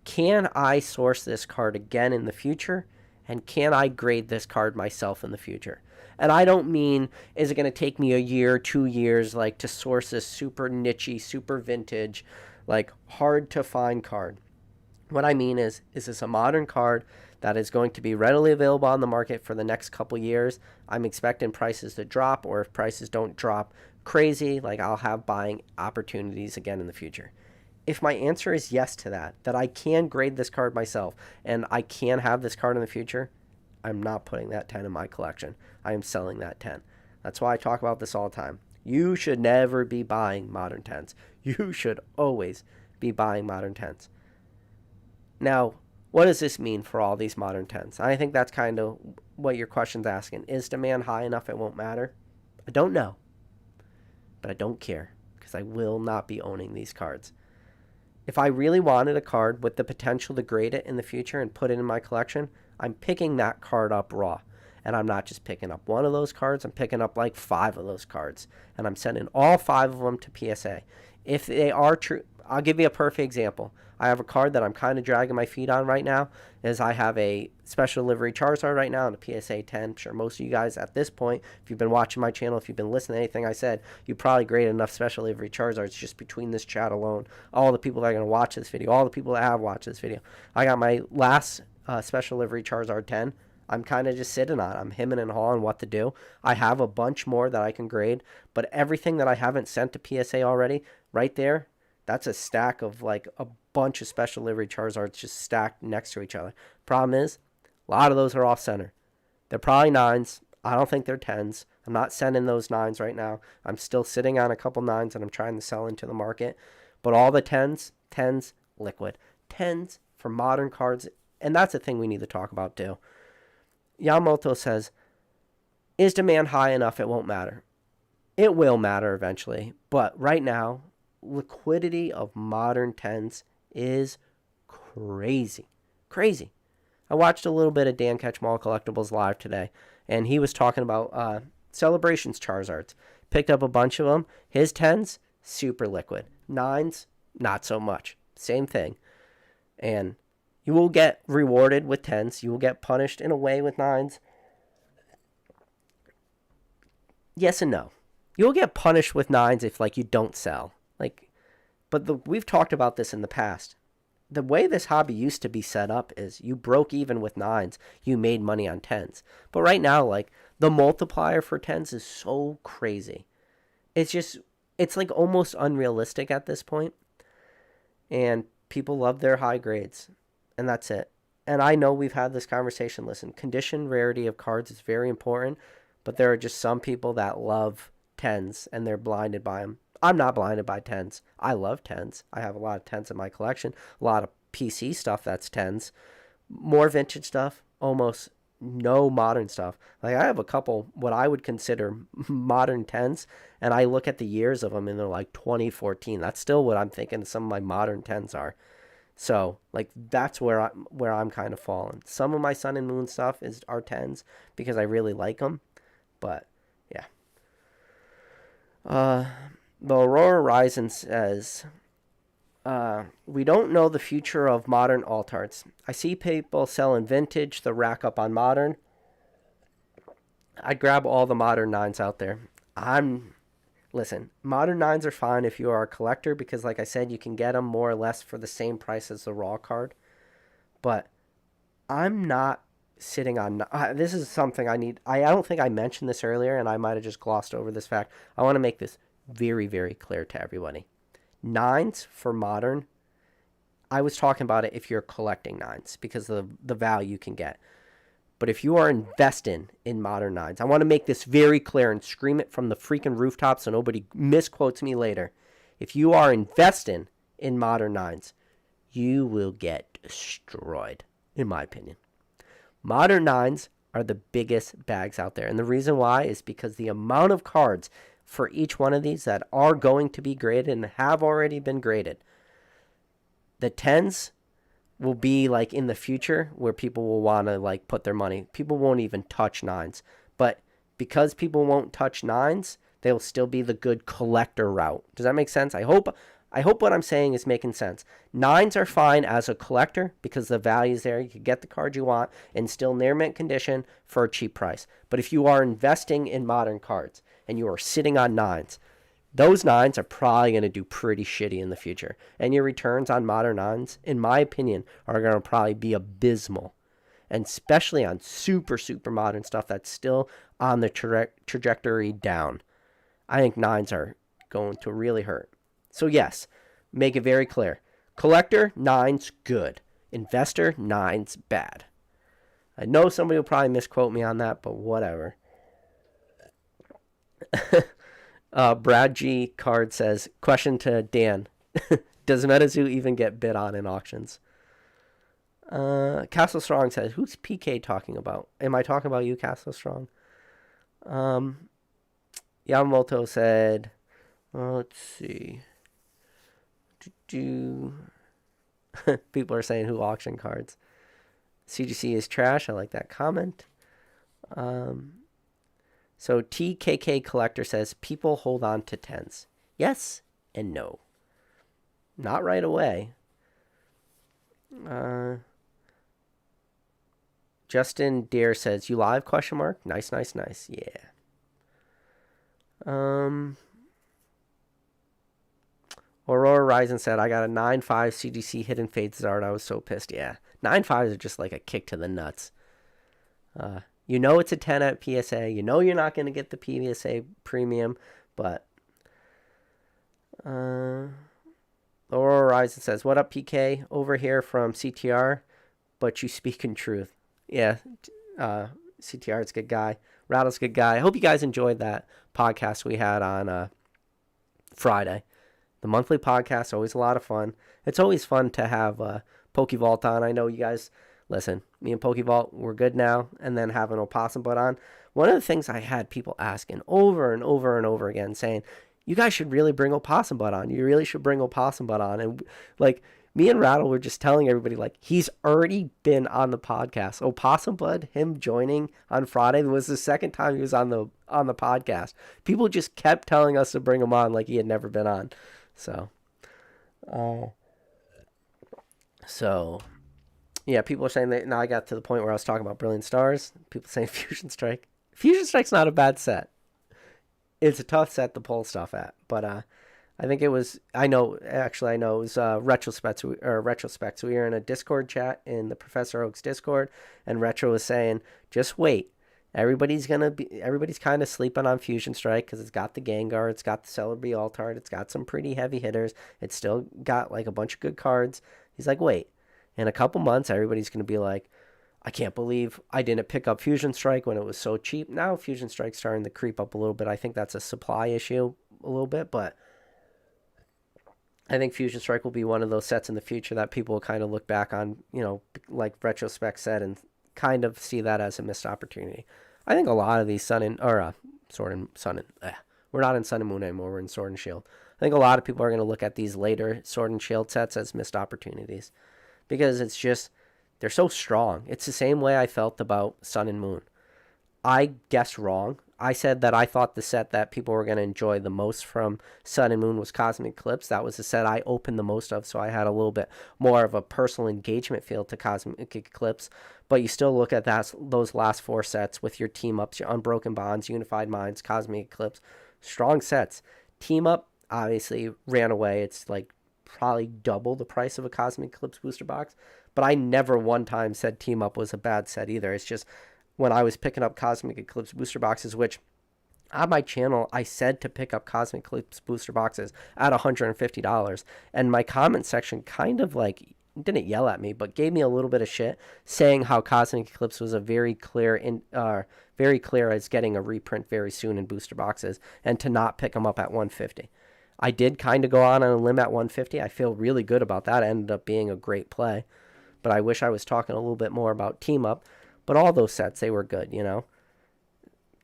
Can I source this card again in the future? And can I grade this card myself in the future? And I don't mean, is it going to take me a year, 2 years, like, to source this super niche-y, super vintage, like, hard to find card? What I mean is this a modern card that is going to be readily available on the market for the next couple years? I'm expecting prices to drop, or if prices don't drop crazy, like, I'll have buying opportunities again in the future. If my answer is yes to that I can grade this card myself and I can have this card in the future, I'm not putting that 10 in my collection. I am selling that 10. That's why I talk about this all the time. You should never be buying modern 10s. You should always be buying modern 10s. Now, what does this mean for all these modern 10s? I think that's kind of what your question's asking. Is demand high enough it won't matter? I don't know. But I don't care, because I will not be owning these cards. If I really wanted a card with the potential to grade it in the future and put it in my collection, I'm picking that card up raw. And I'm not just picking up one of those cards, I'm picking up like 5 of those cards. And I'm sending all 5 of them to PSA. If they are true, I'll give you a perfect example. I have a card that I'm kind of dragging my feet on right now, is I have a special delivery Charizard right now and a PSA 10. I'm sure most of you guys at this point, if you've been watching my channel, if you've been listening to anything I said, you probably graded enough special delivery Charizards just between this chat alone. All the people that are going to watch this video, all the people that have watched this video. I got my last special delivery Charizard 10. I'm kind of just sitting on. I'm hemming and hawing what to do. I have a bunch more that I can grade, but everything that I haven't sent to PSA already, right there, that's a stack of like a bunch of special delivery Charizards just stacked next to each other. Problem is, a lot of those are off center. They're probably 9s. I don't think they're 10s. I'm not sending those 9s right now. I'm still sitting on a couple 9s that I'm trying to sell into the market. But all the 10s, liquid. 10s for modern cards, and that's a thing we need to talk about too. Yamamoto says, is demand high enough it won't matter? It will matter eventually, but right now, liquidity of modern 10s is crazy. Crazy. I watched a little bit of Dan Ketchmall Collectibles live today, and he was talking about Celebrations Charizards. Picked up a bunch of them. His 10s, super liquid. 9s, not so much. Same thing. And you will get rewarded with 10s. You will get punished in a way with 9s. Yes and no. You'll get punished with 9s if, like, you don't sell. But we've talked about this in the past. The way this hobby used to be set up is you broke even with 9s. You made money on 10s. But right now, like, the multiplier for 10s is so crazy. It's like almost unrealistic at this point. And people love their high grades. And that's it. And I know we've had this conversation. Listen, condition rarity of cards is very important. But there are just some people that love 10s and they're blinded by them. I'm not blinded by 10s. I love 10s. I have a lot of 10s in my collection. A lot of PC stuff that's 10s. More vintage stuff, almost no modern stuff. Like I have a couple what I would consider modern 10s, and I look at the years of them and they're like 2014. That's still what I'm thinking some of my modern 10s are. So like that's where I'm kind of falling. Some of my Sun and Moon stuff are 10s because I really like them, but yeah. The Aurora Horizon says, we don't know the future of modern altarts. I see people selling vintage, the rack up on modern. I'd grab all the modern 9s out there. Listen, modern 9s are fine if you are a collector because, like I said, you can get them more or less for the same price as the raw card. But I'm not sitting on... this is something I need... I don't think I mentioned this earlier, and I might have just glossed over this fact. I want to make this very, very clear to everybody. 9s for modern, I was talking about it if you're collecting 9s because of the value you can get. But if you are investing in modern 9s, I want to make this very clear and scream it from the freaking rooftop so nobody misquotes me later. If you are investing in modern 9s, you will get destroyed, in my opinion. Modern 9s are the biggest bags out there. And the reason why is because the amount of cards for each one of these that are going to be graded and have already been graded. The 10s will be like in the future where people will want to like put their money. People won't even touch 9s. But because people won't touch 9s, they'll still be the good collector route. Does that make sense? I hope what I'm saying is making sense. 9s are fine as a collector because the value's there. You can get the card you want and still near mint condition for a cheap price. But if you are investing in modern cards and you are sitting on 9s, those 9s are probably going to do pretty shitty in the future. And your returns on modern 9s, in my opinion, are going to probably be abysmal. And especially on super, super modern stuff that's still on the trajectory down. I think 9s are going to really hurt. So yes, make it very clear. Collector, 9s, good. Investor, 9s, bad. I know somebody will probably misquote me on that, but whatever. Brad G. Card says, question to Dan. Does MetaZoo even get bid on in auctions? Castle Strong says, who's PK talking about? Am I talking about you, Castle Strong? Yamamoto said, let's see. People are saying who auction cards. CGC is trash. I like that comment. So TKK Collector says, people hold on to 10s. Yes and no. Not right away. Justin Dare says, you live, question mark? Nice, nice, nice. Yeah. Aurora Ryzen said, I got a 9.5 CGC Hidden Fate Zard. I was so pissed. Yeah. 9.5s are just like a kick to the nuts. You know it's a 10 at PSA. You know you're not going to get the PSA premium, but Aurora Ryzen says, what up, PK? Over here from CTR, but you speak in truth. Yeah, CTR is a good guy. Rattle's a good guy. I hope you guys enjoyed that podcast we had on Friday. The monthly podcast, always a lot of fun. It's always fun to have PokeVault on. I know you guys, listen, me and PokeVault, we're good now. And then having Opossum Butt on. One of the things I had people asking over and over and over again saying, you guys should really bring Opossum Butt on. You really should bring Opossum Butt on. And like, me and Rattle were just telling everybody, like, he's already been on the podcast. Opossum Butt, him joining on Friday, was the second time he was on the podcast. People just kept telling us to bring him on like he had never been on. So yeah, people are saying that now I got to the point where I was talking about Brilliant Stars. People saying Fusion Strike. Fusion Strike's not a bad set. It's a tough set to pull stuff at, but I think it was. I know it was Retrospects. Retrospects. We were in a Discord chat in the Professor Oak's Discord, and Retro was saying, "Just wait. Everybody's kind of sleeping on Fusion Strike because it's got the Gengar, it's got the Celebi Altart, it's got some pretty heavy hitters. It's still got like a bunch of good cards." He's like, "Wait, in a couple months, everybody's gonna be like, I can't believe I didn't pick up Fusion Strike when it was so cheap." Now Fusion Strike's starting to creep up a little bit. I think that's a supply issue a little bit, but I think Fusion Strike will be one of those sets in the future that people will kind of look back on, like Retrospect said, and kind of see that as a missed opportunity. I think a lot of these Sword and Sun and we're not in Sun and Moon anymore. We're in Sword and Shield. I think a lot of people are going to look at these later Sword and Shield sets as missed opportunities because it's just they're so strong. It's the same way I felt about Sun and Moon. I guessed wrong. I said that I thought the set that people were going to enjoy the most from Sun and Moon was Cosmic Eclipse. That was the set I opened the most of, so I had a little bit more of a personal engagement feel to Cosmic Eclipse. But you still look at those last 4 sets with your Team Ups, your Unbroken Bonds, Unified Minds, Cosmic Eclipse. Strong sets. Team Up obviously ran away. It's like probably double the price of a Cosmic Eclipse booster box. But I never one time said Team Up was a bad set either. It's just when I was picking up Cosmic Eclipse booster boxes, which on my channel, I said to pick up Cosmic Eclipse booster boxes at $150. And my comment section kind of like didn't yell at me, but gave me a little bit of shit saying how Cosmic Eclipse was a very clear as getting a reprint very soon in booster boxes and to not pick them up at 150. I did kind of go on a limb at 150. I feel really good about that. It ended up being a great play. But I wish I was talking a little bit more about Team Up. But all those sets, they were good,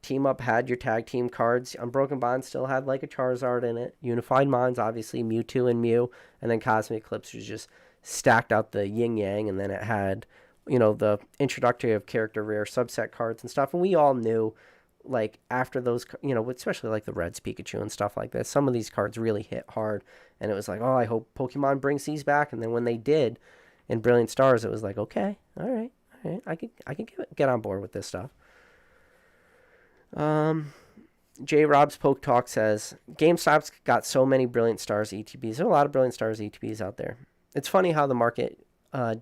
Team Up had your tag team cards. Unbroken Bond still had like a Charizard in it. Unified Minds, obviously, Mewtwo and Mew. And then Cosmic Eclipse was just stacked out the yin-yang. And then it had, the introductory of character rare subset cards and stuff. And we all knew, like, after those, especially like the Reds Pikachu and stuff like that, some of these cards really hit hard. And it was like, oh, I hope Pokemon brings these back. And then when they did in Brilliant Stars, it was like, okay, all right. I can get on board with this stuff. J. Rob's Poke Talk says, GameStop's got so many Brilliant Stars ETBs. There are a lot of Brilliant Stars ETBs out there. It's funny how the market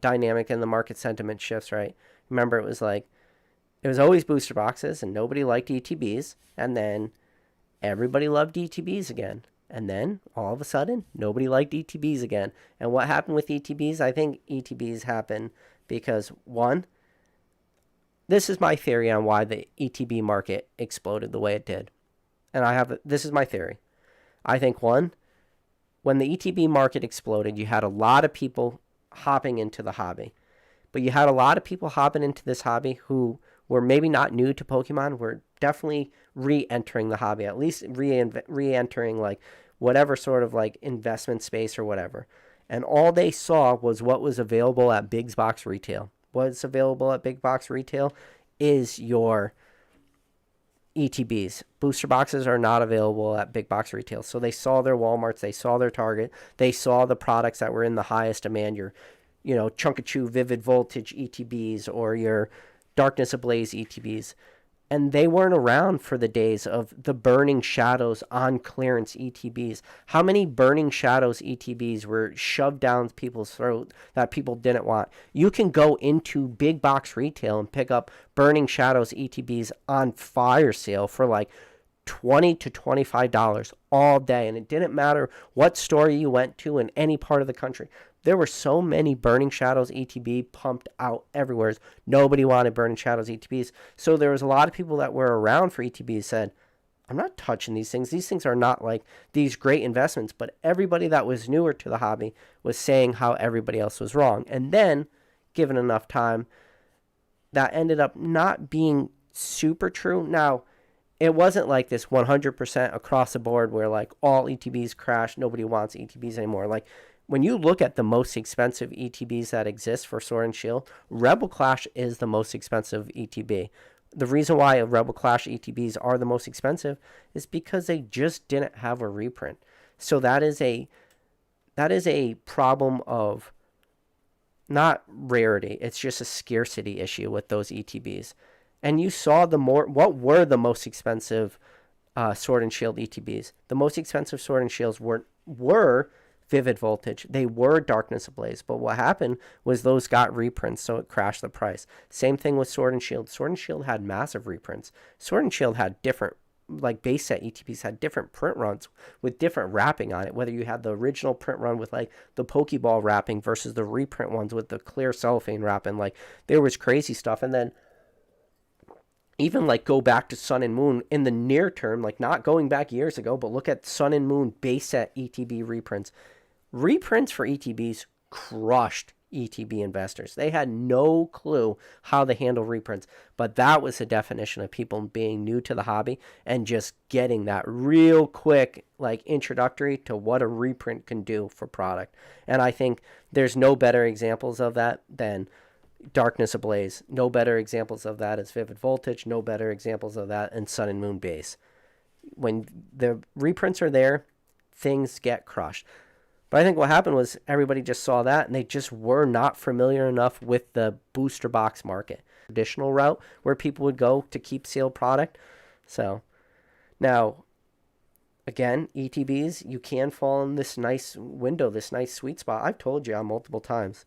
dynamic and the market sentiment shifts, right? Remember, it was always booster boxes and nobody liked ETBs. And then everybody loved ETBs again. And then all of a sudden, nobody liked ETBs again. And what happened with ETBs? I think ETBs happen because, one, this is my theory on why the ETB market exploded the way it did. And this is my theory. I think, one, when the ETB market exploded, you had a lot of people hopping into the hobby. But you had a lot of people hopping into this hobby who were maybe not new to Pokemon, were definitely re-entering the hobby, at least re-entering like whatever sort of like investment space or whatever. And all they saw was what was available at big box retail. What's available at big box retail is your ETBs. Booster boxes are not available at big box retail. So they saw their Walmarts, they saw their Target, they saw the products that were in the highest demand, your, Chunkachu Vivid Voltage ETBs or your Darkness Ablaze ETBs. And they weren't around for the days of the Burning Shadows on clearance ETBs. How many Burning Shadows ETBs were shoved down people's throat that people didn't want? You can go into big box retail and pick up Burning Shadows ETBs on fire sale for like $20 to $25 all day. And it didn't matter what store you went to in any part of the country. There were so many Burning Shadows ETB pumped out everywhere. Nobody wanted Burning Shadows ETBs. So there was a lot of people that were around for ETBs said, I'm not touching these things. These things are not like these great investments. But everybody that was newer to the hobby was saying how everybody else was wrong. And then, given enough time, that ended up not being super true. Now, it wasn't like this 100% across the board where like all ETBs crash. Nobody wants ETBs anymore. Like, when you look at the most expensive ETBs that exist for Sword and Shield, Rebel Clash is the most expensive ETB. The reason why Rebel Clash ETBs are the most expensive is because they just didn't have a reprint. So that is a problem of not rarity. It's just a scarcity issue with those ETBs. And you saw what were the most expensive Sword and Shield ETBs? The most expensive Sword and Shields were Vivid Voltage. They were Darkness Ablaze, but what happened was those got reprints, so it crashed the price. Same thing with Sword and Shield. Sword and Shield had massive reprints. Sword and Shield had different, like base set ETBs had different print runs with different wrapping on it, whether you had the original print run with like the Pokeball wrapping versus the reprint ones with the clear cellophane wrapping. Like there was crazy stuff. And then even like go back to Sun and Moon in the near term, like not going back years ago, but look at Sun and Moon base set ETB reprints. Reprints for ETBs crushed ETB investors. They had no clue how to handle reprints, but that was the definition of people being new to the hobby and just getting that real quick like introductory to what a reprint can do for product. And I think there's no better examples of that than Darkness Ablaze. No better examples of that is Vivid Voltage. No better examples of that than Sun and Moon Base. When the reprints are there, things get crushed. But I think what happened was everybody just saw that and they just were not familiar enough with the booster box market. Traditional route where people would go to keep sealed product. So now, again, ETBs, you can fall in this nice window, this nice sweet spot. I've told you on multiple times.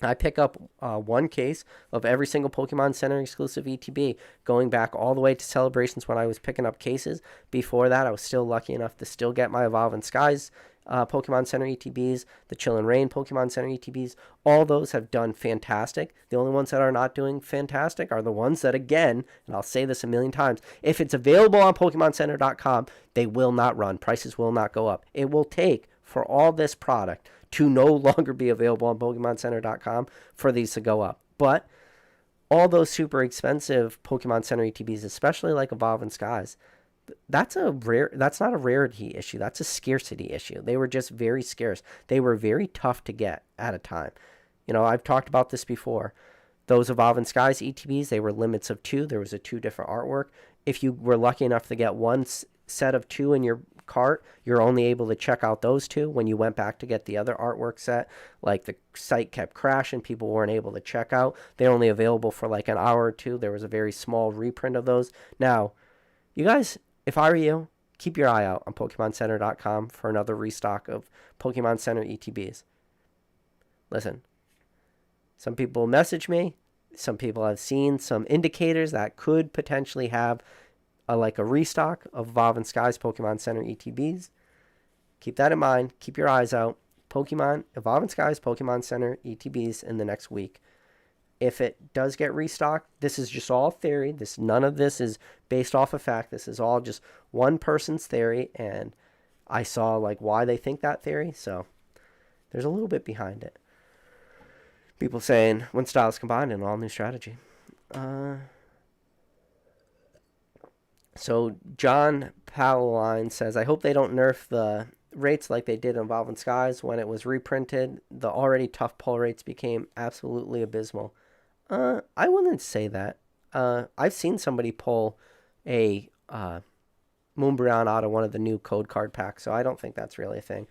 I pick up one case of every single Pokemon Center exclusive ETB, going back all the way to Celebrations when I was picking up cases. Before that, I was still lucky enough to still get my Evolving Skies Pokemon Center ETBs, the Chill and Rain Pokemon Center ETBs. All those have done fantastic. The only ones that are not doing fantastic are the ones that, again, and I'll say this a million times, if it's available on PokemonCenter.com, they will not run. Prices will not go up. It will take for all this product to no longer be available on PokemonCenter.com for these to go up. But all those super expensive Pokemon Center ETBs, especially like Evolving Skies, that's not a rarity issue. That's a scarcity issue. They were just very scarce. They were very tough to get at a time. You know, I've talked about this before. Those Evolving Skies ETBs, they were limits of 2. There was a 2 different artwork. If you were lucky enough to get one set of 2 in your cart, you're only able to check out those 2. When you went back to get the other artwork set, like the site kept crashing, people weren't able to check out. They're only available for like an hour or 2. There was a very small reprint of those. Now, you guys, if I were you, keep your eye out on PokemonCenter.com for another restock of Pokemon Center ETBs. Listen, some people message me. Some people have seen some indicators that could potentially have like a restock of Evolving Skies Pokemon Center ETBs. Keep that in mind. Keep your eyes out. Evolving Skies Pokemon Center ETBs in the next week. If it does get restocked, this is just all theory. None of this is based off of fact. This is all just one person's theory, and I saw like why they think that theory. So there's a little bit behind it. People saying when styles combined in all new strategy. So John Paoline says, I hope they don't nerf the rates like they did in Evolving Skies when it was reprinted. The already tough pull rates became absolutely abysmal. I wouldn't say that. I've seen somebody pull a Moonbreon out of one of the new code card packs, so I don't think that's really a thing.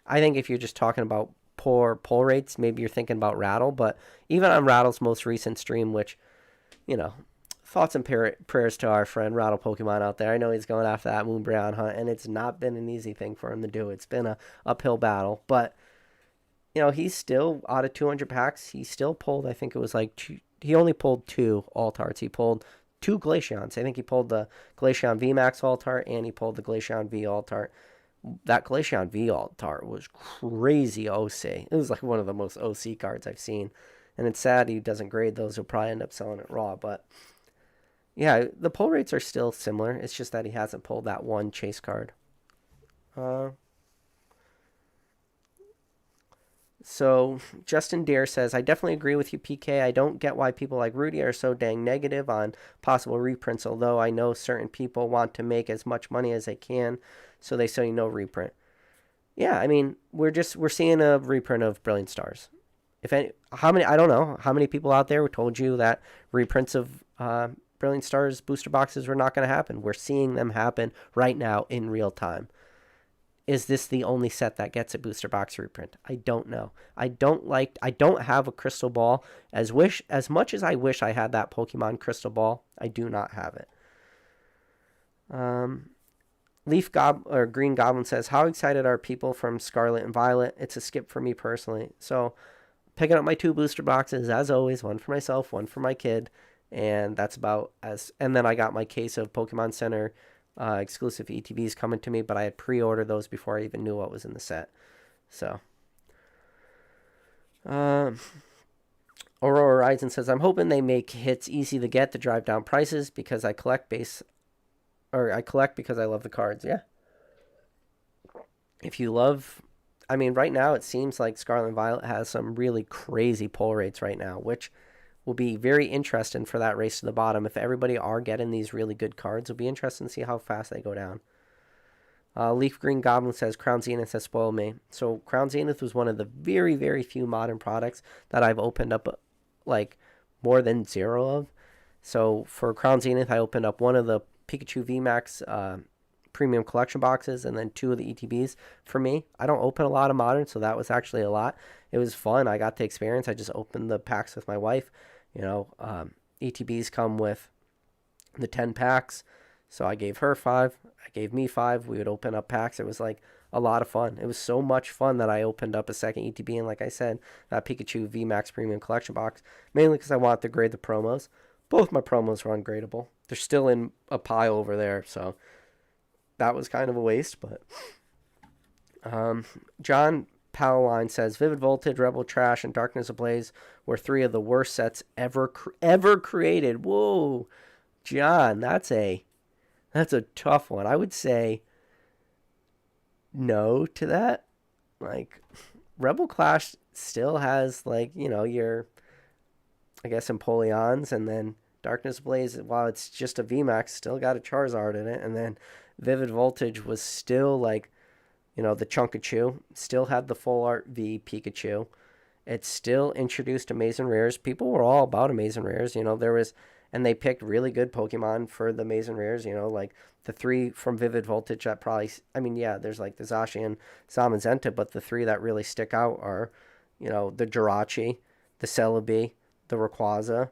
I think if you're just talking about poor pull rates, maybe you're thinking about Rattle, but even on Rattle's most recent stream, which, you know, thoughts and prayers to our friend Rattle Pokemon out there. I know he's going after that Moonbreon hunt, and it's not been an easy thing for him to do. It's been a uphill battle, but you know, he's still out of 200 packs. He still pulled, I think it was like he only pulled 2 Altarts. He pulled 2 Glaceons. I think he pulled the Glaceon VMAX Altart and he pulled the Glaceon V Altart. That Glaceon V Altart was crazy OC. It was like one of the most OC cards I've seen. And it's sad he doesn't grade those. He'll probably end up selling it raw. But yeah, the pull rates are still similar. It's just that he hasn't pulled that one chase card. So Justin Dare says, I definitely agree with you, PK. I don't get why people like Rudy are so dang negative on possible reprints, although I know certain people want to make as much money as they can, so they say no reprint. Yeah, I mean, we're seeing a reprint of Brilliant Stars. I don't know how many people out there told you that reprints of Brilliant Stars booster boxes were not going to happen. We're seeing them happen right now in real time. Is this the only set that gets a booster box reprint? I don't know. I don't have a crystal ball. As much as I wish I had that Pokemon crystal ball, I do not have it. Green Goblin says, how excited are people from Scarlet and Violet? It's a skip for me personally. So picking up my 2 booster boxes, as always, one for myself, one for my kid, and that's about and then I got my case of Pokemon Center exclusive ETBs coming to me, but I had pre-ordered those before I even knew what was in the set. So Aurora Horizon says, I'm hoping they make hits easy to get to drive down prices because I collect because I love the cards. Yeah. If you love I mean, right now it seems like Scarlet and Violet has some really crazy pull rates right now, which will be very interesting for that race to the bottom. If everybody are getting these really good cards, it'll be interesting to see how fast they go down. Leaf Green Goblin says, Crown Zenith has spoiled me. So Crown Zenith was one of the very, very few modern products that I've opened up like more than 0 of. So for Crown Zenith, I opened up one of the Pikachu VMAX premium collection boxes and then 2 of the ETBs for me. I don't open a lot of modern, so that was actually a lot. It was fun. I got the experience. I just opened the packs with my wife. You know, ETBs come with the 10 packs. So I gave her 5. I gave me 5. We would open up packs. It was like a lot of fun. It was so much fun that I opened up a second ETB. And like I said, that Pikachu VMAX Premium Collection box, mainly because I wanted to grade the promos. Both my promos were ungradable. They're still in a pile over there. So that was kind of a waste. But John Paladine says, Vivid Voltage, Rebel Trash, and Darkness Ablaze were 3 of the worst sets ever created. Whoa, John, that's a tough one. I would say no to that. Like, Rebel Clash still has, like, you know, your, I guess, Empoleons, and then Darkness Blaze, while it's just a VMAX, still got a Charizard in it, and then Vivid Voltage was still, like, you know, the Chunkachu, still had the full art V Pikachu. It still introduced Amazing Rares. People were all about Amazing Rares, you know, there was... And they picked really good Pokemon for the Amazing Rares, you know, like the 3 from Vivid Voltage that probably, I mean, yeah, there's like the Zacian, Zamazenta, but the 3 that really stick out are, you know, the Jirachi, the Celebi, the Rayquaza.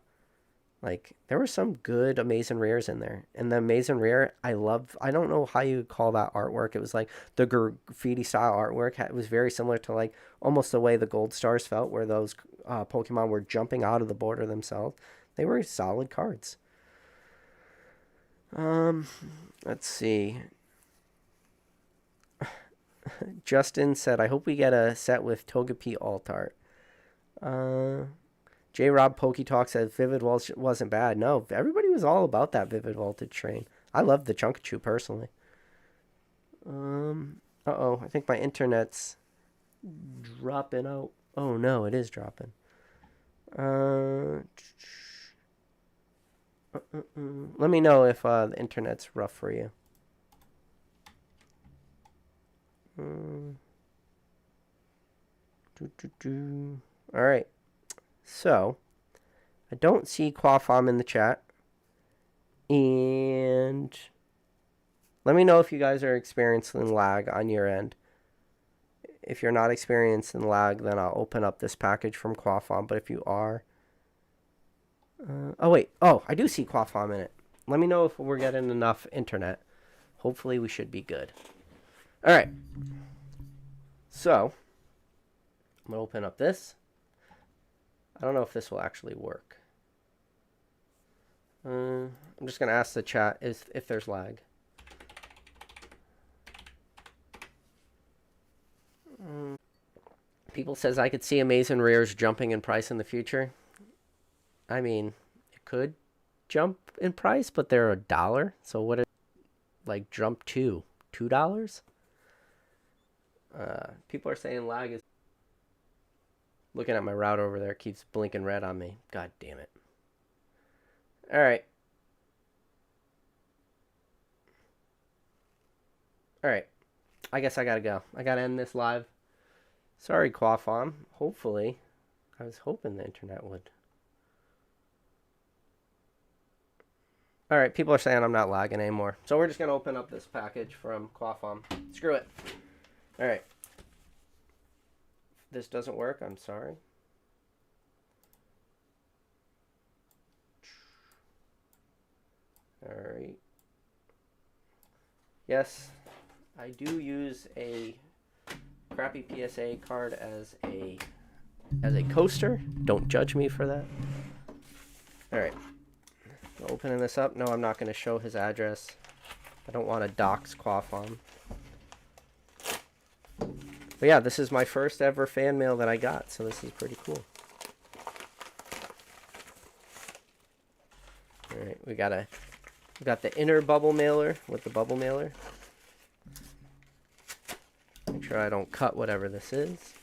Like, there were some good Amazing Rares in there. And the Amazing Rare, I don't know how you would call that artwork. It was like the graffiti style artwork. It was very similar to like almost the way the Gold Stars felt, where those Pokemon were jumping out of the border themselves. They were solid cards. Let's see. Justin said, I hope we get a set with Togepi alt art. J. Rob Poketalk said, Vivid Voltage wasn't bad. No, everybody was all about that Vivid Voltage train. I loved the Chunkachu personally. Uh-oh, I think my internet's dropping out. Oh no, it is dropping. Let me know if the internet's rough for you. Alright. So, I don't see Quaffam in the chat. And let me know if you guys are experiencing lag on your end. If you're not experiencing lag, then I'll open up this package from Quaffam. But if you are... oh, wait. Oh, I do see Quaffam in it. Let me know if we're getting enough internet. Hopefully we should be good. All right. So, I'm going to open up this. I don't know if this will actually work. I'm just going to ask the chat if there's lag. People says I could see Amazing Rares jumping in price in the future. I mean, it could jump in price, but they're $1. So what it like jump to $2? People are saying lag is... Looking at my router over there keeps blinking red on me. God damn it. All right. All right. I guess I gotta go. I gotta end this live. Sorry, Quaffam. Hopefully. I was hoping the internet would. Alright, people are saying I'm not lagging anymore. So we're just going to open up this package from Quaffam. Screw it. Alright. This doesn't work. I'm sorry. Alright. Yes, I do use a crappy PSA card as a coaster. Don't judge me for that. Alright. Opening this up. No, I'm not going to show his address. I don't want to dox Quaffam. But yeah, this is my first ever fan mail that I got, so this is pretty cool. Alright, we got the inner bubble mailer with the bubble mailer. Make Make sure I don't cut whatever this is.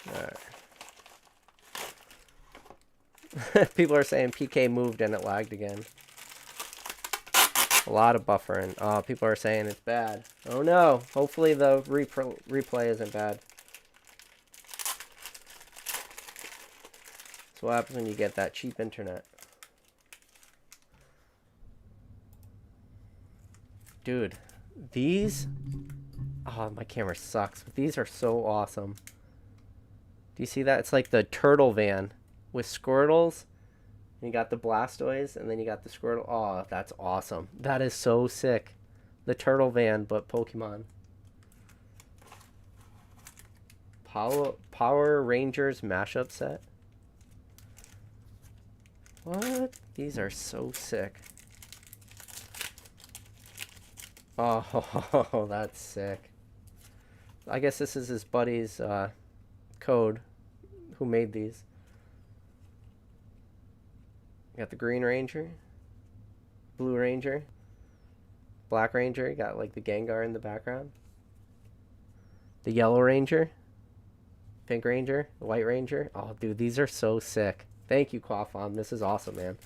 Alright. People are saying PK moved and it lagged again. A lot of buffering. Oh, people are saying it's bad. Oh no. Hopefully the replay isn't bad. That's what happens when you get that cheap internet. Dude, these... Oh, my camera sucks. But these are so awesome. Do you see that? It's like the turtle van with Squirtles. And you got the Blastoise, and then you got the Squirtle. Oh, that's awesome. That is so sick. The turtle van, but Pokemon. Power Rangers mashup set. What? These are so sick. Oh, that's sick. I guess this is his buddy's code who made these. You got the Green Ranger, Blue Ranger, Black Ranger. You got like the Gengar in the background. The Yellow Ranger, Pink Ranger, the White Ranger. Oh, dude, these are so sick. Thank you, Quaffon. This is awesome, man.